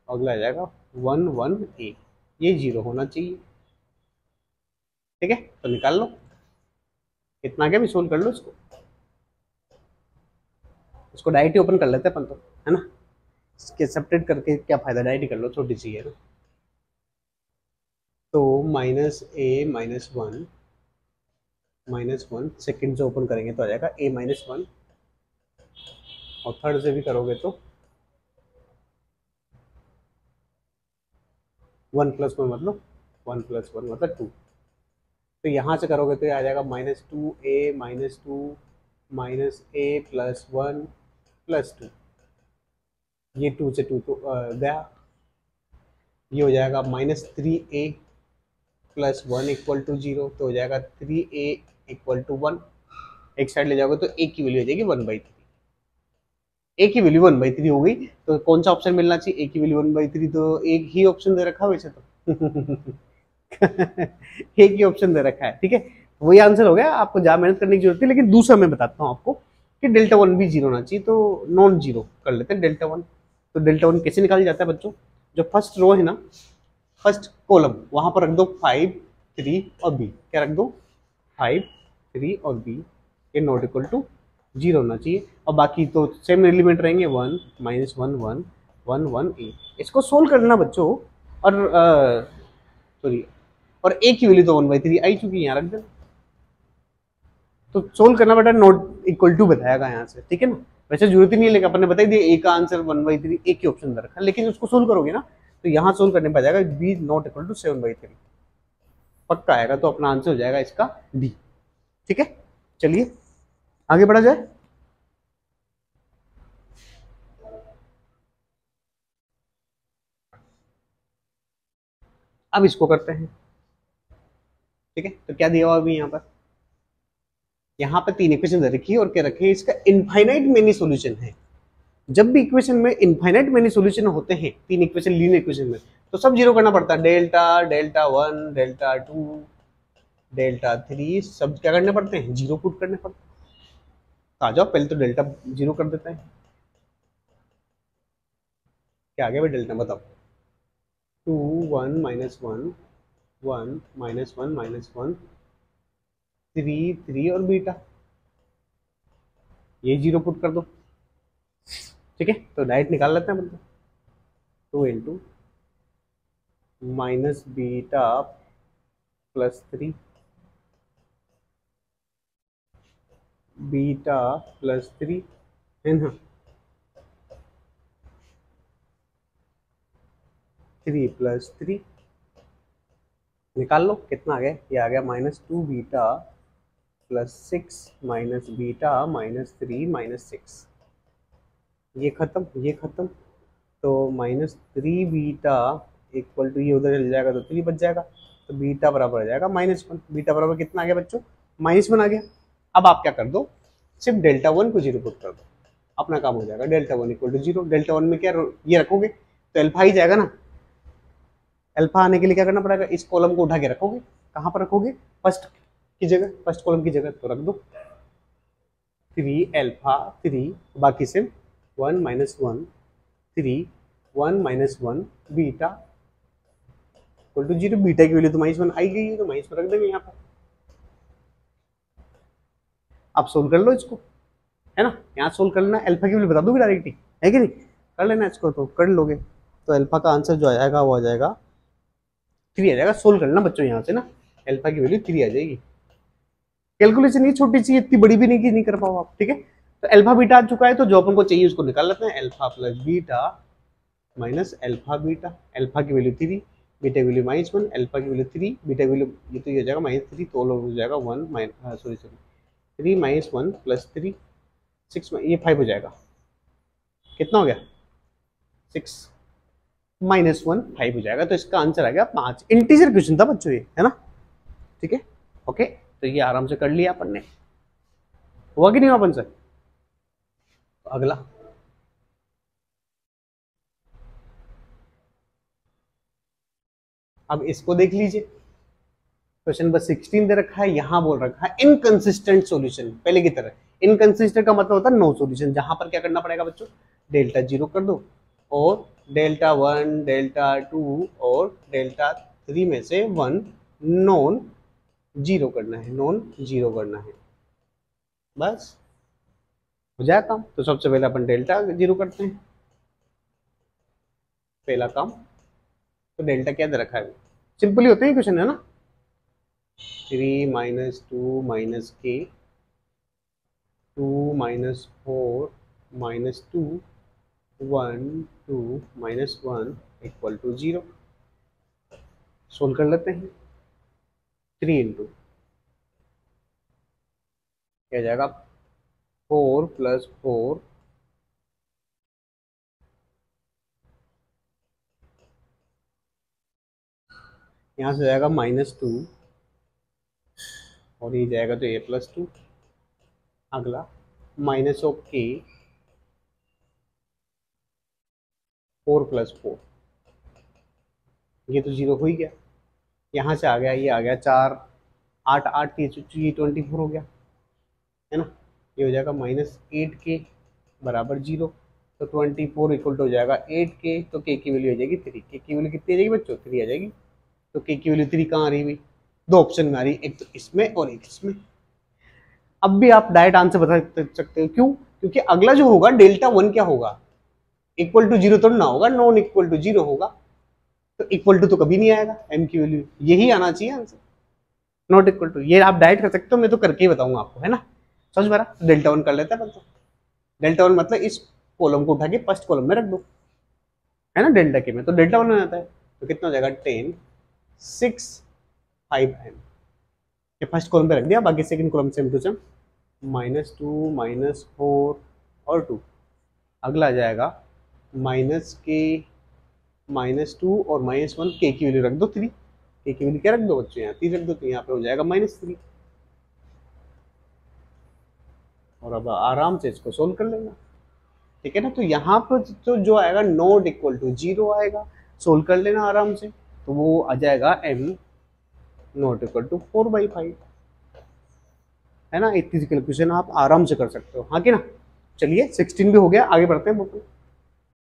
अगला आ जाएगा 1 1 1, ये जीरो होना चाहिए, ठीक है। तो निकाल लो कितना, क्या भी सोल्व कर लो इसको डायरेक्ट ही ओपन कर लेते हैं अपन तो, है ना। इसके सब्ट्रैक्ट करके क्या फायदा, डायरेक्ट ही कर लो, छोटी सी है ना। तो माइनस ए माइनस 1 सेकेंड से ओपन करेंगे तो आ जाएगा ए माइनस 1, और थर्ड से भी करोगे तो 1 प्लस 1 मतलब 1 प्लस 1 मतलब 2। तो यहाँ से करोगे तो ये आ जाएगा माइनस 2a माइनस 2 माइनस ए प्लस 1 प्लस 2, ये 2 से 2 तो गया। ये हो जाएगा minus 3a plus 1 equal to 0, तो हो जाएगा 3a इक्वल टू 1। एक साइड ले जाओगे तो a की वैल्यू हो जाएगी 1/3, a की वैल्यू 1/3 हो गई। तो कौन सा ऑप्शन मिलना चाहिए, a की वैल्यू 1/3, तो एक ही ऑप्शन दे रखा है वैसे तो एक ही ऑप्शन दे रखा है, ठीक है। वही आंसर हो गया, आपको ज्यादा मेहनत करने की जरूरत है। लेकिन दूसरा मैं बताता हूँ आपको कि डेल्टा 1 भी जीरो होना चाहिए, तो नॉन जीरो कर लेते हैं डेल्टा 1। तो डेल्टा 1 कैसे निकाल जाता है बच्चों, जो फर्स्ट रो है ना, फर्स्ट कॉलम, वहां पर रख दो 5 3 और b। क्या रख दो, 5 3 और b, ये नॉट इक्वल टू जीरो होना चाहिए। और बाकी तो सेम एलिमेंट रहेंगे, 1 माइनस 1 1 1 1 a। इसको सोल्व करना बच्चों, और सॉरी, और a की वैल्यू तो 1/3 आई चुकी है, यहाँ रख देना। तो सोल्व करना बेटा नॉट इक्वल टू बताएगा यहाँ से, ठीक है ना। वैसे जरूरत ही नहीं है, लेकिन अपन ने बताई दिया a का आंसर 1/3, एक ही ऑप्शन दे रखा, लेकिन उसको सोल्व करोगे ना तो यहाँ सोल्व करने पर जाएगा b नॉट इक्वल टू 7/3, पक्का आएगा। तो अपना आंसर हो जाएगा इसका डी, ठीक है। चलिए आगे बढ़ा जाए। अब इसको करते हैं, ठीक है। तो क्या दिया हुआ अभी यहाँ पर तीन इक्वेशन दे रखी है और क्या रखे हैं, इसका इनफाइनाइट मेनी सॉल्यूशन है। जब भी इक्वेशन में इनफाइनाइट मेनी सॉल्यूशन होते हैं, तीन इक्वेशन लीनियर इक्वेशन में, तो सब जीरो करना पड़ता है। डेल्टा डेल्टा 1 डेल्टा 2 डेल्टा 3 सब क्या करने पड़ते हैं, जीरो पुट करने पड़ते हैं। तो आ जाओ, पहले तो डेल्टा 0 कर देते हैं। क्या आ गया भाई डेल्टा, बताओ। 2 1 माइनस 1 1 माइनस 1 माइनस 1 3 3 और बीटा, ये 0 पुट कर दो। ठीक है, तो डायरेक्ट निकाल लेते हैं मतलब 2 into minus beta plus 3 beta plus 3 है ना, 3 प्लस 3 निकाल लो कितना आ गया, ये आ गया -2 beta plus 6 minus beta minus 3 minus 6, ये खत्म ये खत्म। तो -3 बीटा इक्वल टू, ये उधर चल जाएगा तो 3 बच जाएगा, तो बीटा बराबर आ जाएगा -1। बीटा बराबर कितना आ गया बच्चों, -1 आ गया। अब आप क्या कर दो, सिर्फ डेल्टा 1 को 0 पुट कर दो, अपना काम हो जाएगा। डेल्टा 1 इक्वल टू 0, डेल्टा 1 में क्या ये रखोगे तो अल्फा ही जाएगा ना। अल्फा आने के लिए क्या करना पड़ेगा, इस कॉलम को उठा के रखोगे, कहाँ पर रखोगे, फर्स्ट की जगह, फर्स्ट कॉलम की जगह, तो रख दो 3 अल्फा 3, बाकी सिर्फ 1 minus 1 3 1 minus 1 beta equal to 0। Beta की वैल्यू तो -1 आई गई है, तो -1 रख देंगे यहाँ पर। आप सोल्व कर लो इसको, है ना, यहाँ सोल्व कर लेना, अल्फा की वैल्यू बता दोगे डायरेक्टली, है कि नहीं, कर लेना इसको, तो कर लोगे। तो अल्फा का आंसर जो आएगा वो आ जाएगा 3 आ जाएगा। सोल्व कर लेना बच्चों यहाँ से ना, अल्फा की वैल्यू 3 आ जाएगी। कैलकुलेशन ये छोटी सी, इतनी बड़ी भी नहीं की नहीं कर पाओ आप, ठीक है। तो अल्फा बीटा आ चुका है, तो जो अपन को चाहिए उसको निकाल लेते हैं। Alpha plus beta minus alpha beta, alpha की वैल्यू 3, बीटा की वैल्यू -1, अल्फा की वैल्यू 3, बीटा की वैल्यू ये तो ये हो जाएगा -3, तो हो जाएगा 1 सॉरी 3 -1 प्लस 3 6, ये 5 हो जाएगा। कितना हो गया 6 -1 5 हो जाएगा। तो इसका आंसर आ गया 5। इंटीजर क्वेश्चन था बच्चों ये, है ना, ठीक है, ओके। तो ये आराम से कर लिया अपन ने, हुआ कि नहीं हुआ अपन से। तो अगला अब इसको देख लीजिए, क्वेश्चन नंबर 16 दे रखा है, यहां बोल रखा है इनकंसिस्टेंट सॉल्यूशन, पहले की तरह। इनकंसिस्टेंट का मतलब होता है नो सॉल्यूशन, जहां पर क्या करना पड़ेगा बच्चों, डेल्टा 0 कर दो, और डेल्टा 1 डेल्टा 2 और डेल्टा 3 में से 1 नॉन 0 करना है, नॉन 0 करना है, बस हो जाए काम। तो सबसे पहले अपन डेल्टा 0 करते हैं, पहला काम। तो डेल्टा क्या दे रखा है, सिंपली होते हैं क्वेश्चन, है ना, 3 माइनस 2 माइनस के 2 minus 4 minus 2 1 2 minus 1 equal to 0। Solve कर लेते हैं, 3 इंटू क्या जाएगा 4 प्लस 4 यहाँ से जाएगा -2 और ये जाएगा तो a प्लस 2। अगला माइनस ऑफ के 4 प्लस 4, ये तो 0 हो ही गया। यहाँ से आ गया, ये आ गया 4 8 8 ये 24 हो गया, है ना, ये हो जाएगा -8 के बराबर 0। तो 24 इक्वल टू हो जाएगा 8 के, तो के की वैल्यू आ जाएगी 3। के की वैल्यू कितनी आ जाएगी बच्चों, 3 आ जाएगी। तो के की वैल्यू 3 कहाँ आ रही हुई, दो ऑप्शन में आ रही, एक तो इसमें और एक इसमें। अब भी आप डायरेक्ट आंसर बता सकते हो, क्यों, क्योंकि अगला जो होगा डेल्टा 1 क्या होगा, इक्वल टू 0 तो ना होगा, नॉन इक्वल टू 0 होगा। तो इक्वल टू तो कभी नहीं आएगा, एम की वैल्यू यही आना चाहिए आंसर, नॉट इक्वल टू। ये आप डायरेक्ट कर सकते हो, मैं तो करके ही बताऊंगा आपको, है ना, समझ में रहा। डेल्टा 1 कर लेता है तो डेल्टा 1 मतलब इस कॉलम को उठा के फर्स्ट कॉलम में रख दो, है ना, डेल्टा के में तो डेल्टा 1 आ जाता है। तो कितना हो जाएगा 10 6 5 m, ये फर्स्ट कॉलम पे रख दिया, बाकी second column same to same -2 -4 और 2। अगला आ जाएगा -k -2 और -1, के की वैल्यू रख दो 3, के की वैल्यू क्या रख दो बच्चों, यहाँ 3 रख दो, तो यहाँ पे हो जाएगा -3। और अब आराम से इसको सोल्व कर लेना, ठीक है ना। तो यहाँ पर तो जो आएगा नॉट इक्वल टू 0 आएगा, सोल्व कर लेना आराम से, तो वो आ जाएगा m नॉट इक्वल टू 4/5, है ना। इतनी सी कैलकुलेशन आप आराम से कर सकते हो, हाँ कि ना। चलिए 16 भी हो गया, आगे बढ़ते हैं।